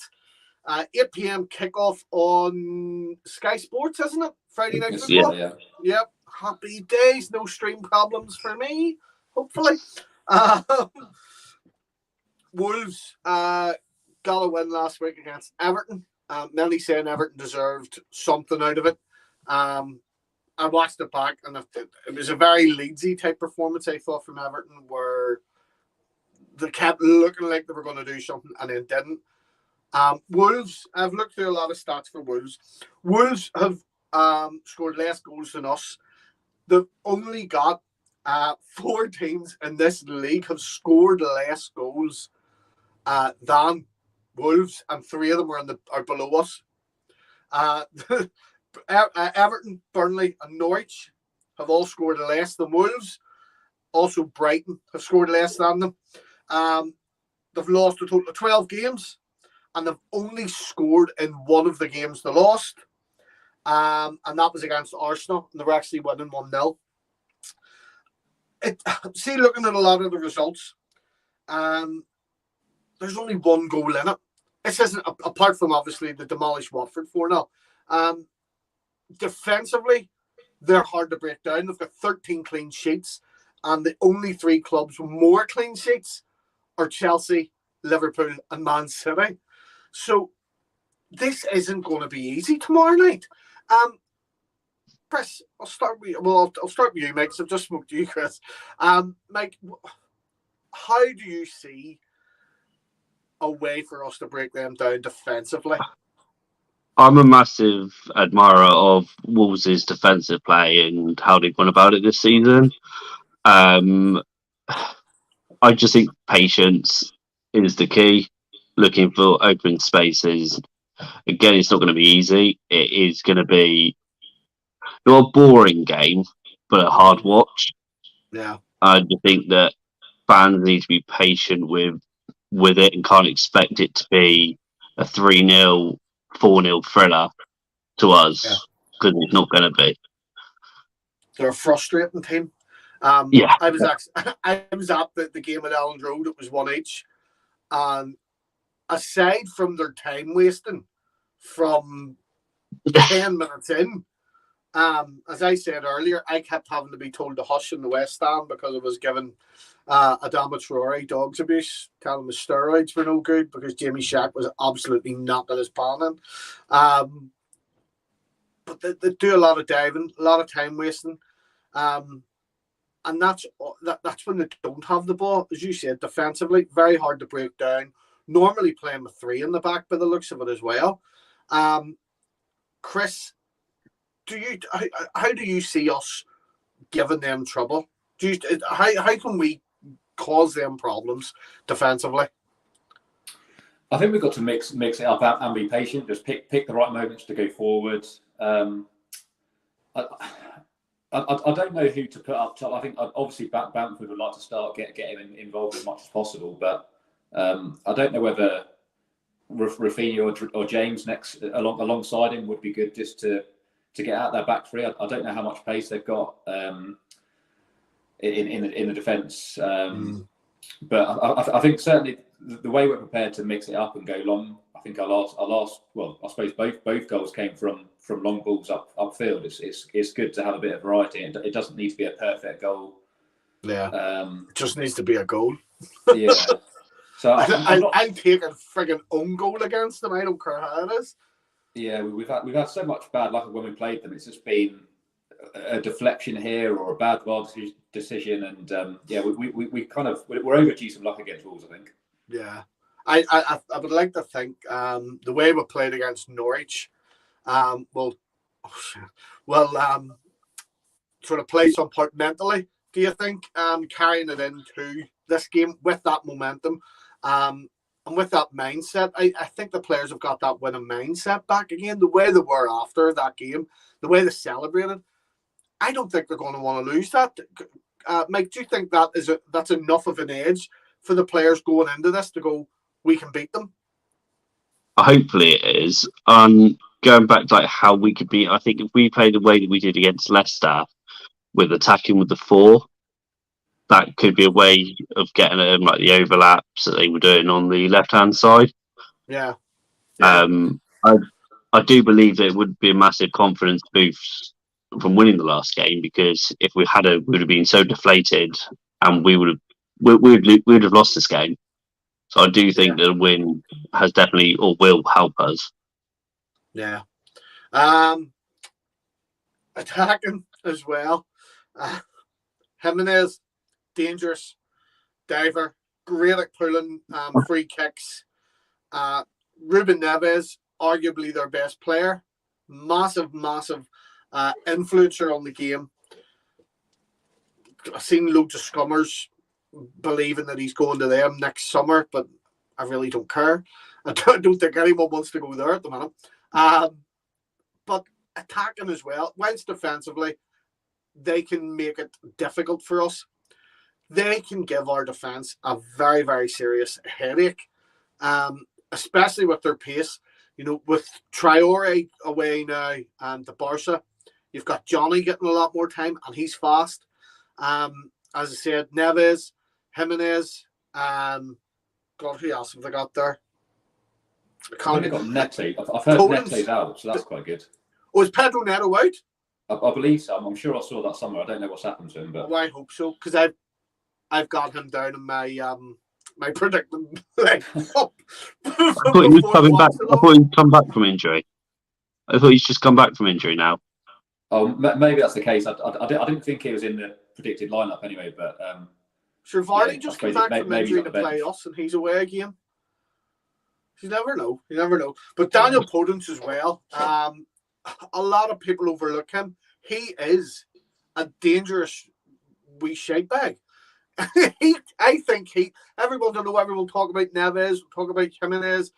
8 p.m. kickoff on Sky Sports, isn't it? Friday night football? Yeah. Yep. Happy days. No stream problems for me, hopefully. Wolves got a win last week against Everton. Many saying Everton deserved something out of it. I watched it back, and it was a very Leedsy type performance, I thought, from Everton, where they kept looking like they were going to do something and then didn't. Wolves, I've looked through a lot of stats for Wolves. Wolves have scored less goals than us. They've only got 4 teams in this league have scored less goals than Wolves, and 3 of them are below us. Everton, Burnley, and Norwich have all scored less than Wolves. Also, Brighton have scored less than them. They've lost a total of 12 games, and they've only scored in 1 of the games they lost. And that was against Arsenal, and they were actually winning 1-0. See, looking at a lot of the results, there's only 1 goal in it. This isn't, apart from obviously the demolished Watford 4-0. Defensively, they're hard to break down. They've got 13 clean sheets, and the only 3 clubs with more clean sheets are Chelsea, Liverpool, and Man City. So this isn't going to be easy tomorrow night. Chris, I'll start with you, Mike, because I've just spoke to you, Chris. Mike, how do you see a way for us to break them down defensively? I'm a massive admirer of Wolves' defensive play and how they've gone about it this season. I just think patience is the key. Looking for open spaces. Again, it's not going to be easy. It is going to be not a boring game, but a hard watch. Yeah. I think that fans need to be patient with with it and can't expect it to be a 3-0, 4-0 thriller to us, because it's not going to be. They're a frustrating team. Yeah. I was at the game at Elland Road. It was 1 each. And aside from their time wasting from 10 minutes in, as I said earlier, I kept having to be told to hush in the West Stand because I was given Adama Traore dog's abuse, telling him the steroids were no good because Jamie Shack was absolutely knocking his pan in. But they do a lot of diving, a lot of time wasting. And that's when they don't have the ball. As you said, defensively, very hard to break down. Normally playing with 3 in the back by the looks of it as well. Chris, how do you see us giving them trouble? How can we cause them problems defensively? I think we've got to mix it up and be patient. Just pick the right moments to go forward. I don't know who to put up top. I think obviously Bamford would like to start get him involved as much as possible, but I don't know whether Rafinha or James next alongside him would be good just to get out their back three. I don't know how much pace they've got in the defence, but I think certainly the way we're prepared to mix it up and go long. I think our last well, I suppose both goals came from long balls upfield. It's good to have a bit of variety. It doesn't need to be a perfect goal. Yeah, it just needs to be a goal. Yeah. So I'm taking friggin' own goal against them. I don't care how it is. Yeah, we've had so much bad luck when we played them. It's just been a deflection here or a bad VAR decision, and we're overdue some luck against Wolves, I think. Yeah, I would like to think the way we played against Norwich, will sort of play some part mentally. Do you think carrying it into this game with that momentum and with that mindset? I think the players have got that winning mindset back again. The way they were after that game, the way they celebrated, I don't think they're going to want to lose that. Mike, do you think that's enough of an edge for the players going into this to go, we can beat them? Hopefully it is. Going back to how we could beat, I think if we play the way that we did against Leicester, with attacking with the 4, that could be a way of getting them the overlaps that they were doing on the left-hand side. Yeah. I do believe that it would be a massive confidence boost from winning the last game, because if we would have been so deflated and we would have lost this game. So I do think that a win has definitely or will help us. Yeah. Attacking as well. Jimenez, dangerous diver, great at pulling free kicks. Ruben Neves, arguably their best player, massive influencer on the game. I've seen loads of scummers believing that he's going to them next summer, but I really don't care. I don't think anyone wants to go there at the minute. But attacking as well, whilst defensively, they can make it difficult for us. They can give our defence a very, very serious headache, especially with their pace. With Traore away now and the Barca, you've got Johnny getting a lot more time, and he's fast. As I said, Neves, Jimenez, God, who else have they got there? I've only got Neto. I've heard Neto's out, so that's quite good. Oh, is Pedro Neto out? I believe so. I'm sure I saw that somewhere. I don't know what's happened to him, but I hope so, because I've got him down in my predicted leg up. I thought he was coming back. I thought he'd come back from injury. I thought he's just come back from injury now. Oh, maybe that's the case. I didn't think he was in the predicted lineup anyway, but Sure, Vardy just came back from injury to play us, and he's away again. You never know. But Daniel Podence as well. A lot of people overlook him. He is a dangerous wee shite bag. I think everyone talk about Neves, talk about Jimenez,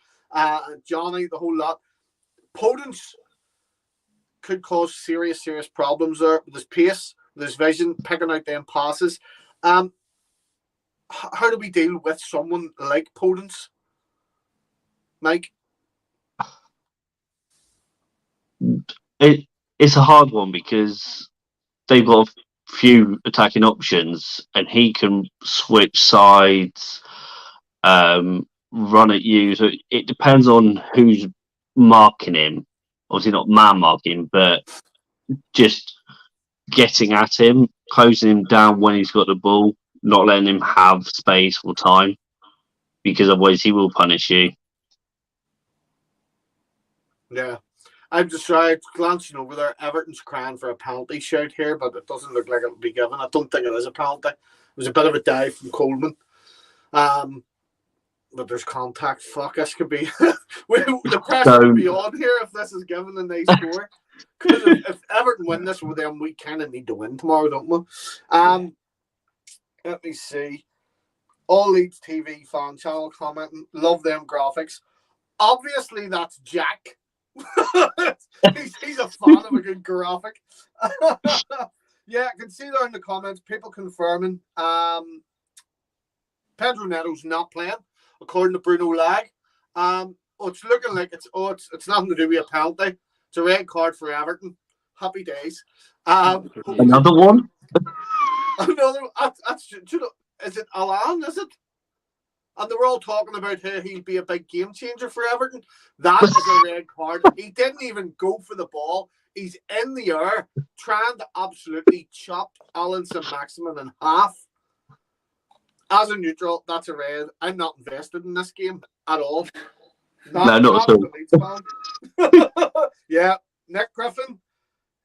Johnny, the whole lot. Podence could cause serious problems there with his pace, with his vision, picking out them passes. how do we deal with someone like Podence, Mike? It's a hard one because they've got a few attacking options, and he can switch sides, run at you. So it depends on who's marking him. Obviously not man marking, but just getting at him, closing him down when he's got the ball, not letting him have space or time, because otherwise he will punish you. Yeah. I'm just glancing over there. Everton's crying for a penalty shout here, but it doesn't look like it will be given. I don't think it is a penalty. It was a bit of a dive from Coleman. But there's contact. Fuck, this could be... the pressure could be on here if this is given and they score. Because if Everton win this, well, then we kind of need to win tomorrow, don't we? Let me see. All Leeds TV fan channel commenting. Love them graphics. Obviously, that's Jack. he's a fan of a good graphic. Yeah, I can see there in the comments people confirming Pedro Neto's not playing according to Bruno Lag. It's looking like it's nothing to do with a penalty. It's a red card for Everton. Happy days. Another one. Is it Alan? Is it? And they were all talking about how he'd be a big game changer for Everton. That is a red card. He didn't even go for the ball. He's in the air trying to absolutely chop Alan Saint-Maximin in half. As a neutral, that's a red. I'm not invested in this game at all. Not at all. Yeah, Nick Griffin,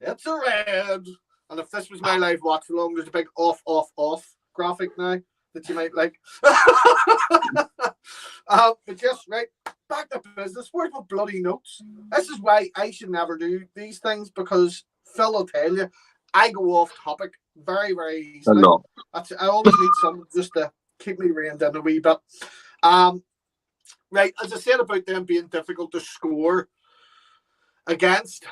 it's a red. And if this was my live watch along, there's a big off graphic now that you might like. But just right back to business. Where's my bloody notes? This is why I should never do these things, because Phil will tell you I go off topic very, very easily. I always need someone just to keep me reined in a wee bit. Right, as I said about them being difficult to score against,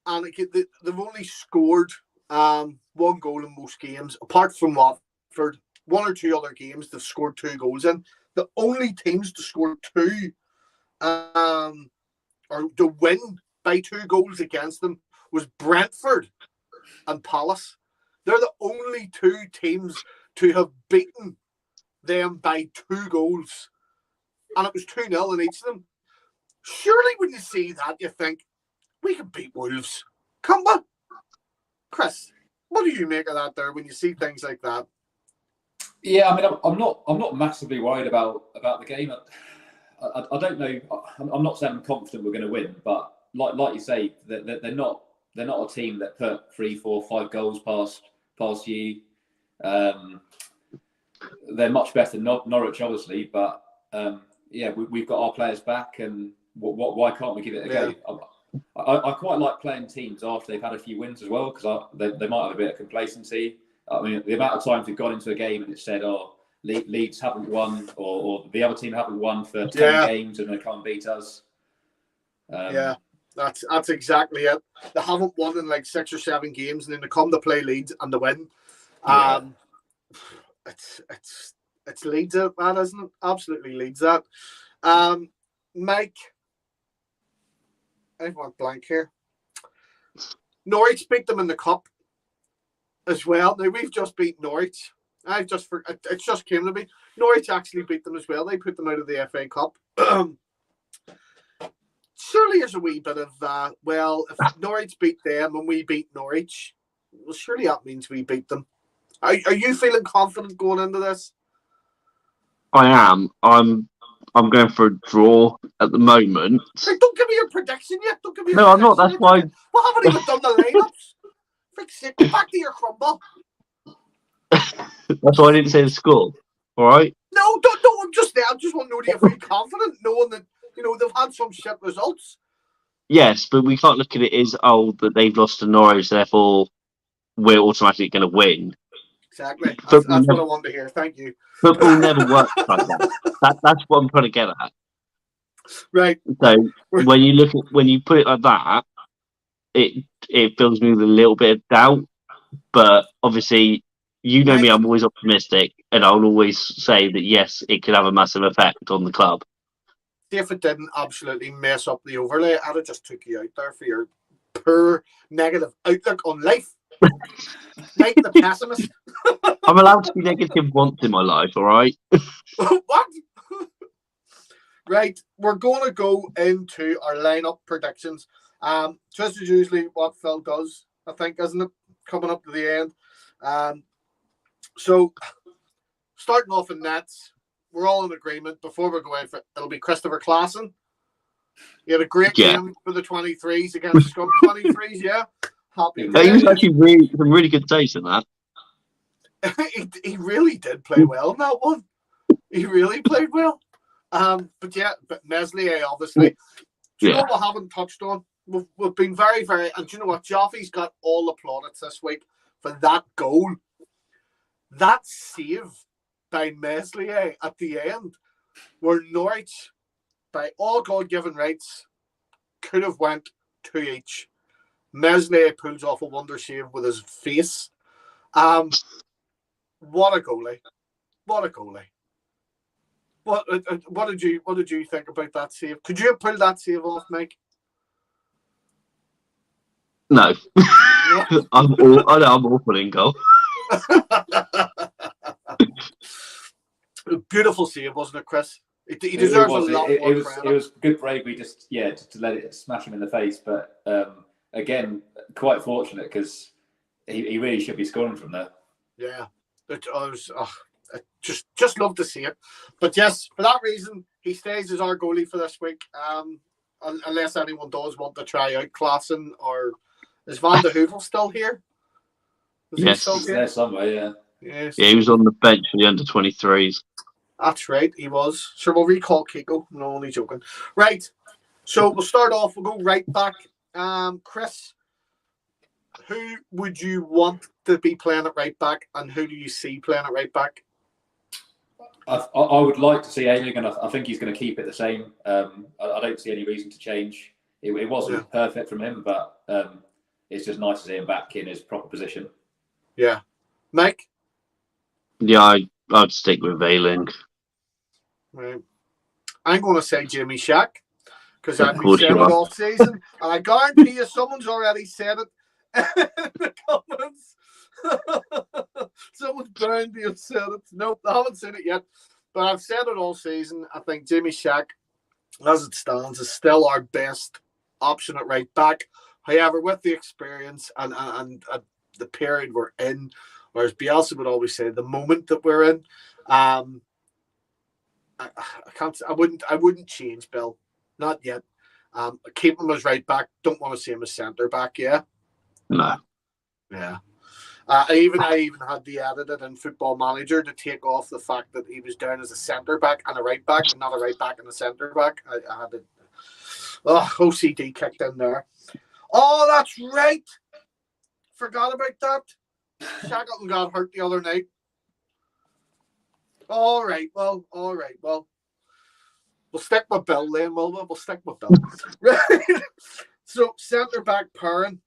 and they've only scored one goal in most games, apart from Watford. One or two other games they've scored 2 goals in. The only teams to score 2 or to win by 2 goals against them was Brentford and Palace. They're the only 2 teams to have beaten them by 2 goals. And it was 2-0 in each of them. Surely when you see that, you think, we can beat Wolves. Come on. Chris, what do you make of that there when you see things like that? Yeah, I mean, I'm not massively worried about the game. I don't know. I'm not saying I'm confident we're going to win, but like you say, they're not a team that put 3, 4, 5 goals past you. They're much better than Norwich, obviously, but yeah, we've got our players back, and why can't we give it a go? I quite like playing teams after they've had a few wins as well, because they might have a bit of complacency. I mean, the amount of times we've gone into a game and it said, "Oh, Leeds haven't won," or the other team haven't won for 10 games and they can't beat us. That's exactly it. They haven't won in like 6 or 7 games, and then they come to play Leeds and they win. It's Leeds at that, isn't it? Absolutely Leeds that. Mike, I want blank here. Norwich beat them in the cup as well. Now we've just beat Norwich. It just came to me. Norwich actually beat them as well. They put them out of the FA Cup. Surely there's a wee bit of if Norwich beat them and we beat Norwich, well, surely that means we beat them. Are you feeling confident going into this? I am. I'm going for a draw at the moment. Hey, don't give me your prediction yet. Don't give me. No, I'm not. That's why. We haven't even done the lineups. Frick's sake, go back to your crumble. That's why I didn't say the score. All right. No, don't. I'm just there. I just want to know if you're confident, knowing that they've had some shit results. Yes, but we can't look at it as that they've lost to Norwich, therefore we're automatically going to win. Exactly. That's what I wanted to hear. Thank you. Football never works like that. That's what I'm trying to get at. Right. So when you put it like that, it fills me with a little bit of doubt. But obviously, me, I'm always optimistic. and I'll always say that yes, it could have a massive effect on the club. See if it didn't absolutely mess up the overlay. I'd have just took you out there for your poor negative outlook on life. Mike the pessimist. I'm allowed to be negative once in my life, all right? What? Right, we're going to go into our lineup predictions. Just as usually what Phil does, I think, isn't it? Coming up to the end. So, starting off in nets, we're all in agreement. Before we go in for it, it'll be Christopher Claassen. He had a great game for the 23s against Scum 23s, yeah. Happy. He was actually some really good taste in that. he really did play well in that one. He really played well. But Meslier, obviously. Do you know what we haven't touched on? We've been very, very... And do you know what? Joffy's got all the plaudits this week for that goal. That save by Meslier at the end, where Norwich, by all God-given rights, could have went 2 each. Meslier pulls off a wonder save with his face. What a goalie. What a goalie. What did you think about that save? Could you have pulled that save off, Mike? No. I'm awful in goal. Beautiful save, wasn't it, Chris? He deserves a lot more credit. It was good bravery just to let it smash him in the face. But again, quite fortunate because he really should be scoring from there. Yeah. I just love to see it. But yes, for that reason, he stays as our goalie for this week. Unless anyone does want to try out Claassen, or is Van de Heuvel still here? Yes, he's there somewhere. Yeah. Yes. Yeah, he was on the bench for the under-23s. That's right, he was. Sure, we'll recall 𝐃𝐄. No, only joking. Right. So we'll start off. We'll go right back. Chris, who would you want to be playing at right back, and who do you see playing at right back? I would like to see Ayling, and I think he's going to keep it the same. I don't see any reason to change. It wasn't perfect from him, but it's just nice to see him back in his proper position. Yeah. Mike? Yeah, I'd stick with Ayling. Right. I'm going to say Jimmy Shack, because I've been saying it all season, and I guarantee you someone's already said it in the comments. Someone's bound to have said it. Nope, I haven't seen it yet, but I've said it all season. I think Jimmy Shack, as it stands, is still our best option at right back. However, with the experience and the period we're in, or as Bielsa would always say, the moment that we're in, I wouldn't change Bill, not yet. Keep him as right back. Don't want to see him as centre back. Yeah. No. Yeah. I even had the edited in Football Manager to take off the fact that he was down as a centre back and a right back, and not a right back and a centre back. I had to. Oh, OCD kicked in there. Oh, that's right. Forgot about that. Shackleton got hurt the other night. All right. Well. We'll stick with Bill then, will we? We'll stick with Bill. Right. So, centre back pairing.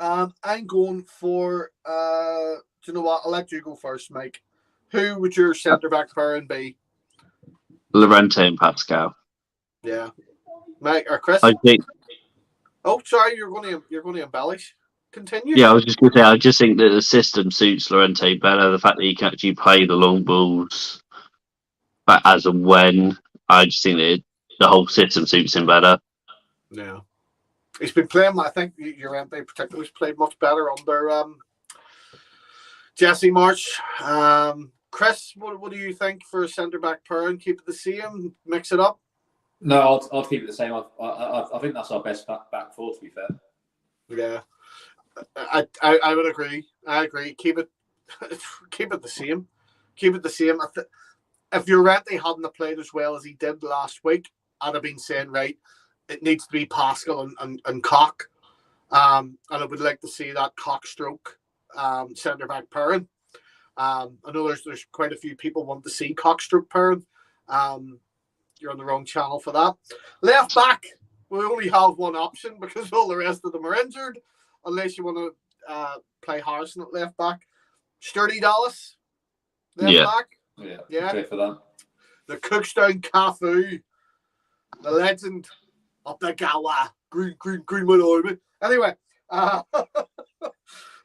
I'm going for. Do you know what? I'll let you go first, Mike. Who would your centre back pairing be? Llorente and Pascal. Yeah, Mike or Chris? I think. Oh, sorry, you're going to embellish. Continue. Yeah, I was just going to say. I just think that the system suits Llorente better. The fact that he can actually play the long balls, as and when. I just think that the whole system suits him better. Yeah. He's been playing, I think Llorente particularly played much better under Jesse March. Chris, what do you think for a centre-back pairing? Keep it the same? Mix it up? No, I'll keep it the same. I think that's our best back four, to be fair. Yeah. I would agree. I agree. Keep it the same. Keep it the same. If Llorente hadn't played as well as he did last week, I'd have been saying, right, it needs to be Pascal and Cock. And I would like to see that Cock stroke centre back pairing. I know there's quite a few people want to see Cock stroke pairing. You're on the wrong channel for that. Left back, we only have one option because all the rest of them are injured, unless you want to play Harrison at left back. Sturdy Dallas. Left Yeah. back. Yeah. Okay for that. The 𝐃𝐎𝐍𝐓𝐁𝐃, the legend of the Gawa. Greenwood Army. Anyway,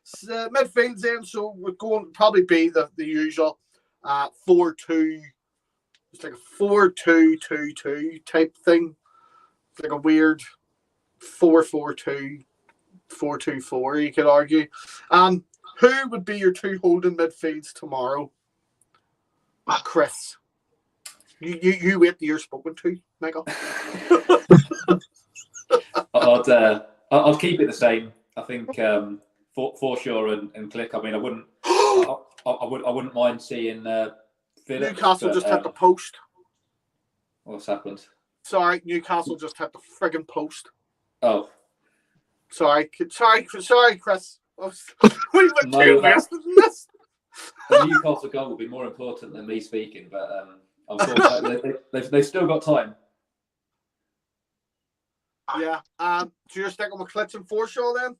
so midfield then, so we're going to probably be the usual 4-2. It's like a 4-2-2-2 type thing. It's like a weird 4-4-2, 4-2-4, you could argue. Who would be your two holding midfields tomorrow? Chris. You wait till you're spoken to, Michael. I'd keep it the same. I think Forshaw and Click. I mean, I wouldn't mind seeing Phillips. Newcastle just hit the post. What's happened? Sorry, Newcastle just hit the friggin' post. Oh, sorry, Chris. We were too invested in this. The Newcastle goal will be more important than me speaking, but unfortunately, they've still got time. Yeah. So you're sticking with Klitz and Forshaw then?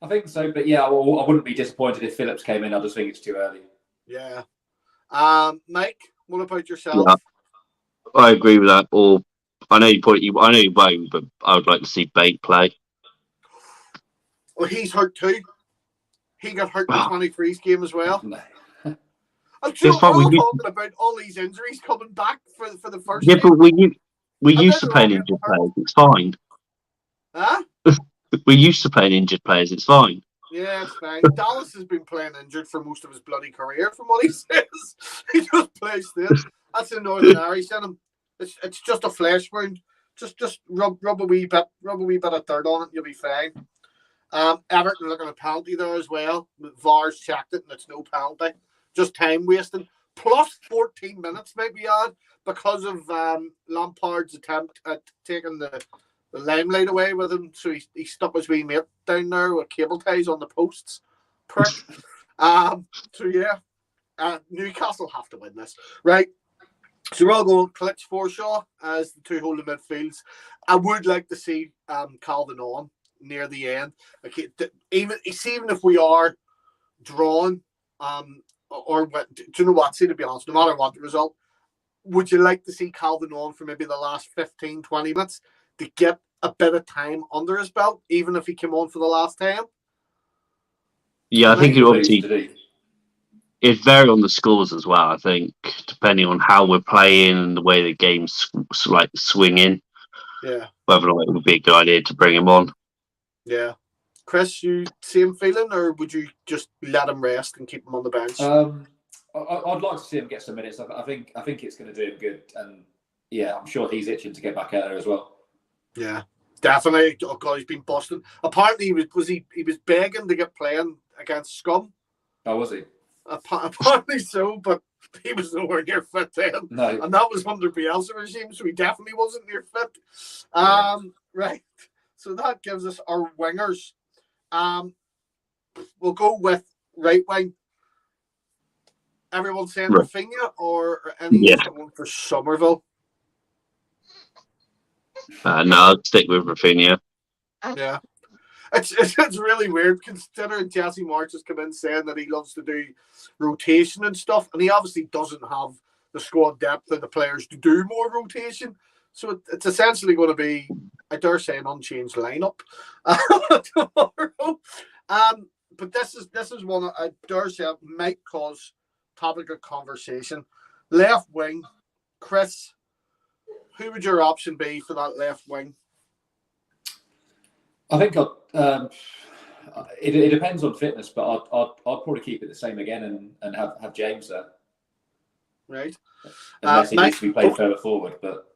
I think so, but yeah, I wouldn't be disappointed if Phillips came in. I just think it's too early. Yeah. Mike, what about yourself? Yeah, I agree with that. Or I know you won't, but I would like to see Bate play. Well, he's hurt too. He got hurt in the 23's game as well. I'm sure we're all talking about all these injuries coming back for the first game. But we're used to playing injured players. It's fine. Huh? We're used to playing injured players. It's fine. Yeah, it's fine. Dallas has been playing injured for most of his bloody career, from what he says. He just plays this. That's the Northern Irish in him. It's just a flesh wound. Just rub a wee bit of dirt on it, and you'll be fine. Everton looking at a penalty there as well. VAR's checked it, and it's no penalty. Just time wasting. Plus 14 minutes, might be odd, because of Lampard's attempt at taking the limelight away with him. So he stuck his wee mate down there with cable ties on the posts. Prick. So yeah, Newcastle have to win this, right? So we're all going Klitz Forshaw as the two holding midfields. I would like to see Calvin on near the end. Okay, even if we are drawn, or what? Do you know what? See, to be honest, no matter what the result, would you like to see Calvin on for maybe the last 15, 20 minutes to get a bit of time under his belt, even if he came on for the last time? Yeah, I think it vary on the scores as well. I think depending on how we're playing and the way the game's like swinging, yeah, whether or not it would be a good idea to bring him on. Yeah, Chris, you same feeling, or would you just let him rest and keep him on the bench? I'd like to see him get some minutes. I think it's going to do him good, and yeah, I'm sure he's itching to get back out there as well. Yeah, definitely. Oh God, he's been busting. Apparently, he was begging to get playing against Scum. Oh, was he? Apparently so, but he was nowhere near fit then. No, and that was under Bielsa regime, so he definitely wasn't near fit. Right. So that gives us our wingers. We'll go with right wing. Everyone saying Rafinha or any someone for Somerville? No, I'd stick with Rafinha. Yeah. It's really weird considering Jesse March has come in saying that he loves to do rotation and stuff, and he obviously doesn't have the squad depth of the players to do more rotation. So it's essentially going to be, I dare say, an unchanged lineup tomorrow. But this is one I dare say might cause topic of conversation. Left wing, Chris, who would your option be for that left wing? I think it depends on fitness, but I'd probably keep it the same again and have James there. Right. Unless he needs to be played further forward, but.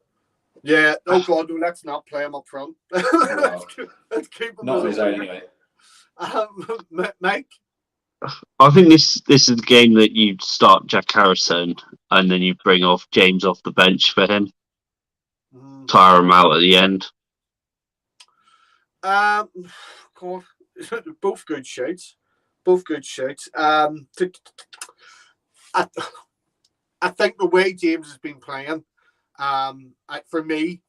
Yeah, oh God, no, let's not play him up front. let's keep him not on his own anyway. Mike? I think this is the game that you start Jack Harrison and then you bring James off the bench for him. Tire him out at the end. God, both good shouts. I think the way James has been playing, for me,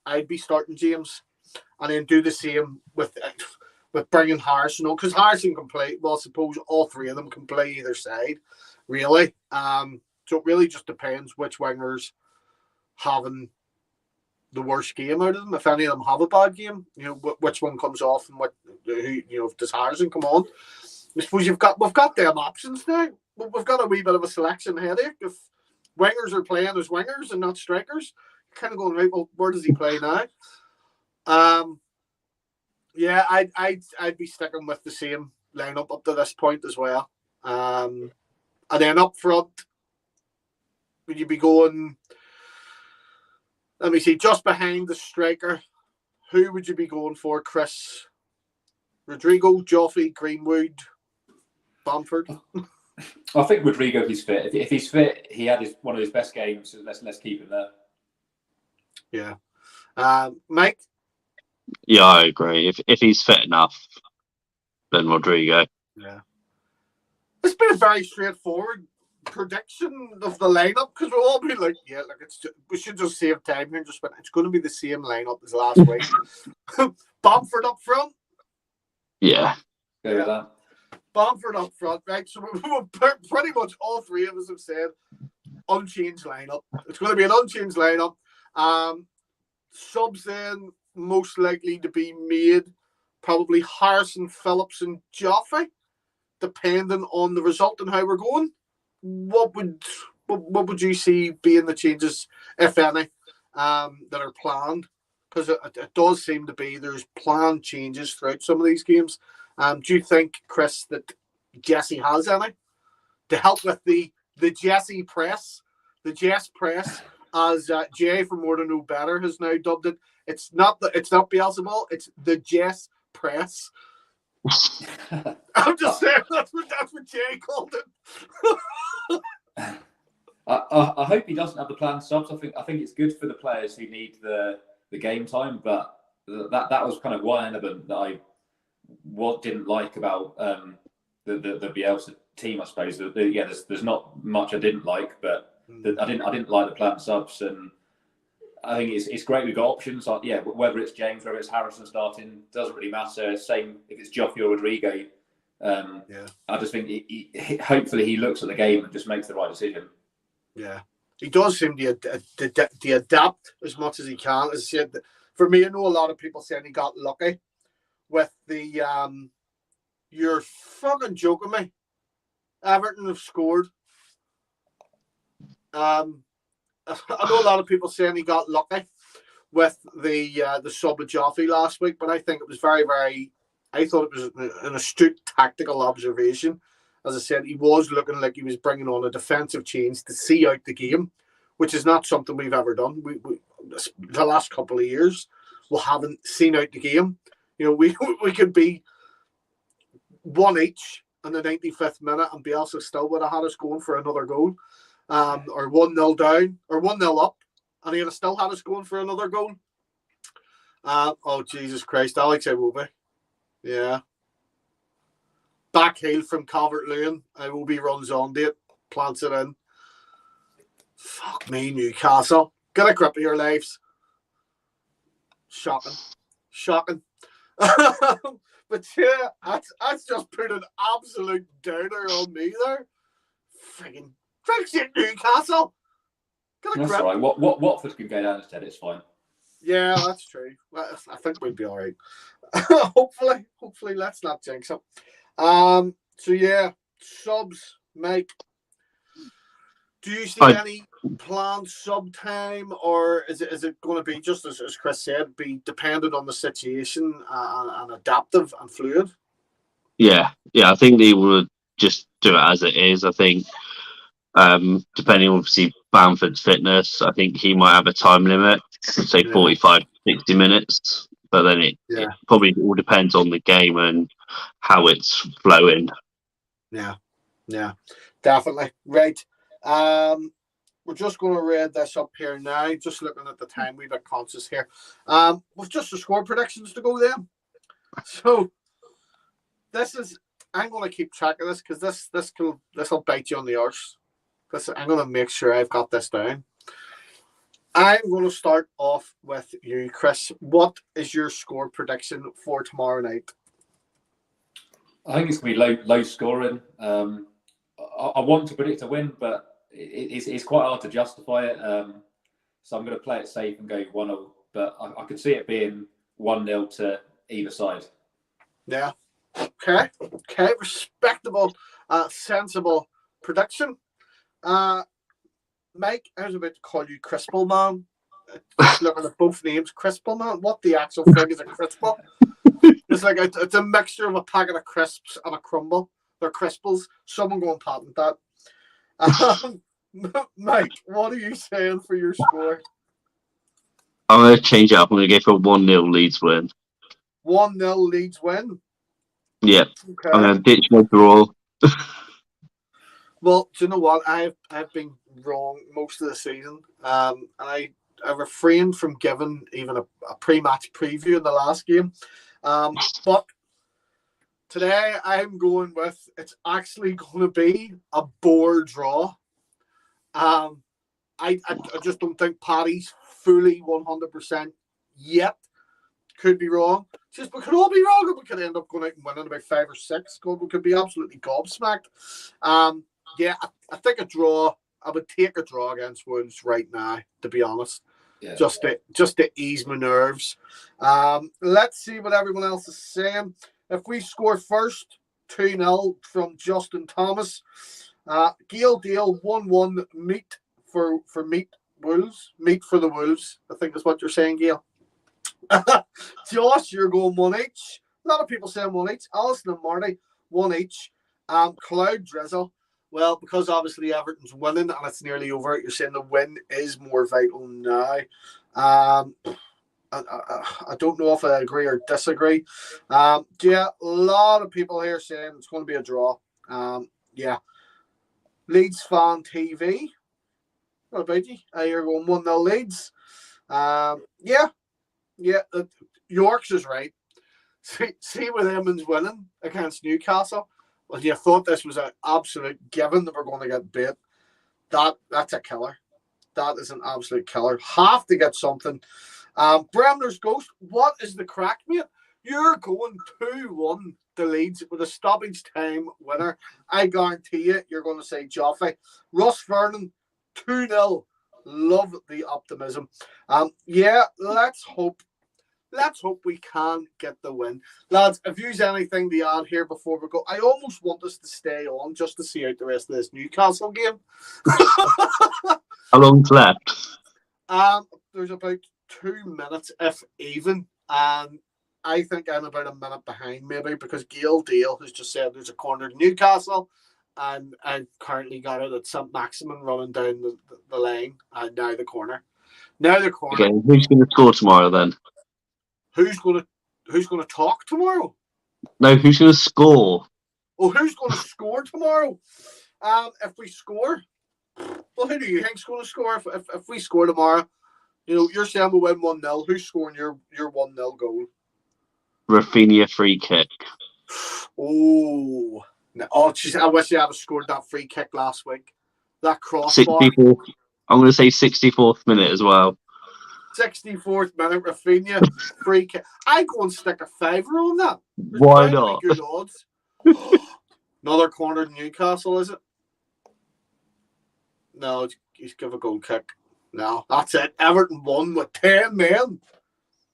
I'd be starting James and then do the same with with bringing Harrison on, because Harrison can play. Well, I suppose all three of them can play either side, really. So it really just depends which wingers having the worst game out of them. If any of them have a bad game, which one comes off and does Harrison come on? I suppose we've got them options now. We've got a wee bit of a selection headache. If wingers are playing as wingers and not strikers, you're kind of going, right, well, where does he play now? Yeah, I'd be sticking with the same lineup up to this point as well. And then up front, would you be going? Let me see, just behind the striker, who would you be going for, Chris? Rodrigo, Joffrey, Greenwood, Bamford? I think Rodrigo, if he's fit. If he's fit, he had one of his best games, so let's keep him there. Yeah. Mike? Yeah, I agree. If he's fit enough, then Rodrigo. Yeah. It's been a very straightforward prediction of the lineup, because we'll all be like, yeah, look, we should just save time here and just, but it's going to be the same lineup as last week. Bamford up front. Yeah. Go with that. Bamford up front, right? So pretty much all three of us have said unchanged lineup. It's going to be an unchanged lineup. Subs then most likely to be made probably Harrison, Phillips, and Joffrey, depending on the result and how we're going. What would you see being the changes, if any, that are planned? Because it does seem to be there's planned changes throughout some of these games. Do you think, Chris, that Jesse has any to help with the Jesse press, the Jess press, as Jay from More to Know Better has now dubbed it? It's not Beelzebub, it's the Jess press. I'm just saying that's what Jay called it. I hope he doesn't have the planned subs. I think it's good for the players who need the game time, but that was kind of one element that I didn't like about the Bielsa team, I suppose. There's not much I didn't like, but I didn't like the planned subs, and I think it's great we've got options. Whether it's James, whether it's Harrison starting, doesn't really matter. Same if it's Joffrey or Rodrigo. I just think hopefully he looks at the game and just makes the right decision. Yeah, he does seem to adapt as much as he can. As I said, for me, I know a lot of people saying he got lucky with the you're fucking joking me. Everton have scored. I know a lot of people saying he got lucky with the sub of Joffrey last week, but I think it was very, very. I thought it was an astute tactical observation. As I said, he was looking like he was bringing on a defensive change to see out the game, which is not something we've ever done. We the last couple of years, we haven't seen out the game. We could be one each in the 95th minute, and Bielsa still would have had us going for another goal. Or 1-0 down, or 1-0 up, and he'd have still had us going for another goal. Oh, Jesus Christ, 𝐷𝐿𝐿𝐶. Yeah. Back heel from Calvert-Lewin. Iwobi runs on to it, plants it in. Fuck me, Newcastle. Get a grip of your lives. Shocking. But yeah, that's just put an absolute downer on me there. Friggin' fix it, Newcastle. That's all right. Watford can go down instead. It's fine. Yeah, that's true. I think we'd be all right. Hopefully, let's not jinx it. So yeah, subs, Mike. Do you see any planned sub time, or is it going to be just as Chris said, be dependent on the situation and adaptive and fluid? Yeah. I think they would just do it as it is. I think. Depending on obviously Bamford's fitness, I think he might have a time limit, say 45, 60 minutes. But then it probably all depends on the game and how it's flowing. Yeah, definitely. Right. We're just going to read this up here now. Just looking at the time, we've got conscious here. We've just the score predictions to go then. So I'm going to keep track of this because this will bite you on the arse. I'm going to make sure I've got this down. I'm going to start off with you, Chris. What is your score prediction for tomorrow night? I think it's going to be low scoring. I want to predict a win, but it's quite hard to justify it. So I'm going to play it safe and go 1-0. But I could see it being 1-0 to either side. Yeah. Okay. Respectable, sensible prediction. Mike, I was about to call you Crispal Man. Just looking at both names, Crispal Man. What the actual frig is a Crispal? It's like it's a mixture of a packet of crisps and a crumble. They're Crispals. Someone go and patent that. Mike, what are you saying for your score? I'm going to change it up. I'm going to go for a 1-0 Leeds win. 1-0 Leeds win? Yeah. Okay. I'm going to ditch my draw. Well, do you know what? I've been wrong most of the season. I refrained from giving even a pre-match preview in the last game. But today I'm going with it's actually going to be a bore draw. I just don't think Paddy's fully 100% yet. Could be wrong. Just we could all be wrong, and we could end up going out and winning about 5 or 6. We could be absolutely gobsmacked. Yeah, I think a draw. I would take a draw against Wolves right now, to be honest. Yeah. Just to ease my nerves. Let's see what everyone else is saying. If we score first, 2-0 from Justin Thomas. Gail Deal 1-1 meat for Wolves. Meat for the Wolves, I think is what you're saying, Gail. Josh, you're going 1 each. A lot of people saying 1 each. Alison and Marty, 1 each. Cloud Drizzle. Well, because obviously Everton's winning and it's nearly over, you're saying the win is more vital now. I don't know if I agree or disagree. Yeah, a lot of people here saying it's going to be a draw. Yeah. Leeds fan TV. What about you? You're going 1-0 Leeds. Yeah. Yorkshire's right. See with Emmons winning against Newcastle. Well, you thought this was an absolute given that we're going to get beat. That's a killer. That is an absolute killer. Have to get something. Bremner's Ghost, what is the crack, mate? You're going 2-1 to Leeds with a stoppage time winner. I guarantee you, you're going to say Joffe. Ross Vernon, 2-0. Love the optimism. Yeah, let's hope we can get the win. Lads, if you've anything to add here before we go, I almost want us to stay on just to see out the rest of this Newcastle game. How long's left? There's about 2 minutes, if even. And I think I'm about a minute behind, maybe, because Gail Deal has just said there's a corner to Newcastle. And I've currently got it at St. Maximin running down the lane. And now the corner. Okay, who's going to score tomorrow then? Who's going to talk tomorrow? No, who's going to score? Oh, who's going to score tomorrow? If we score, well, who do you think's going to score? If we score tomorrow, you're saying we'll win 1-0. Who's scoring your 1-0 goal? Rafinha free kick. Oh, no. Oh, geez, I wish I had scored that free kick last week. That crossbar. 64th. I'm going to say 64th minute as well. 64th minute, Rafinha free kick. I go and stick a $5 on that. There's Why not? Good odds. Another corner to Newcastle, is it? No, he's give a goal kick. No, that's it. Everton won with 10 men.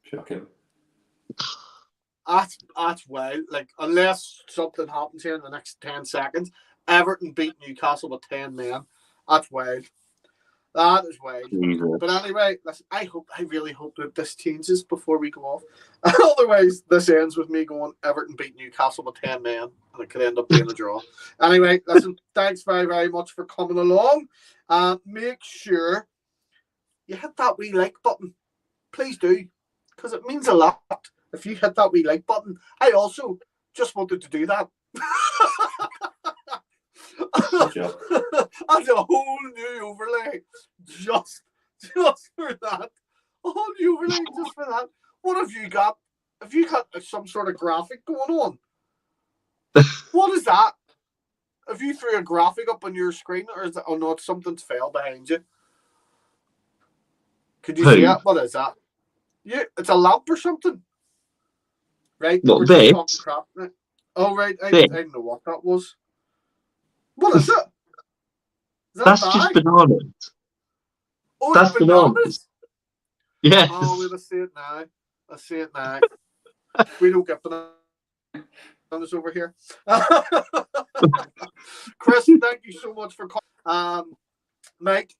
Shocking. That's wild. Like, unless something happens here in the next 10 seconds, Everton beat Newcastle with 10 men. That's wild. That is wild. Jesus. But anyway, listen, I really hope that this changes before we go off. Otherwise, this ends with me going Everton beat Newcastle with 10 men, and it could end up being a draw. Anyway, listen, thanks very, very much for coming along. Make sure you hit that wee like button. Please do, because it means a lot if you hit that wee like button. I also just wanted to do that. That's a whole new overlay just for that. A whole new overlay just for that. What have you got? Have you got some sort of graphic going on? What is that? Have you threw a graphic up on your screen, or is it? Oh no, it's something's fell behind you. Could you see it? What is that? Yeah, it's a lamp or something. Right? What, this? Oh, right. I thing. didn't know what that was. What is it? Is that That's a just bag? bananas. Oh, That's it's bananas. Yes. Oh, wait, I see it now. I see it now. We don't get bananas over here. Chris, thank you so much for coming. Mike,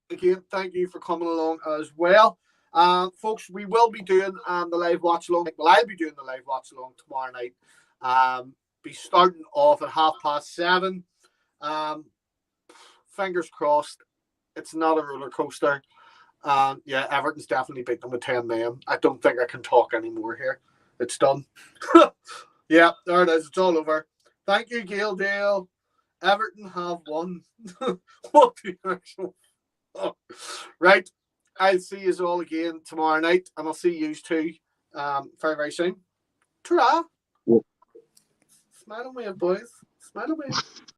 again, thank you for coming along as well. Folks, we will be doing the live watch along. Well, I'll be doing the live watch along tomorrow night. Be starting off at 7:30. Fingers crossed. It's not a roller coaster. Yeah, Everton's definitely beat them with 10 men. I don't think I can talk anymore here. It's done. Yeah, there it is. It's all over. Thank you, Gail Dale. Everton have won. What do you actually? Oh. Right. I'll see you all again tomorrow night, and I'll see you too very, very soon. Ta-ra. Smile and wave, boys. Smile and wave.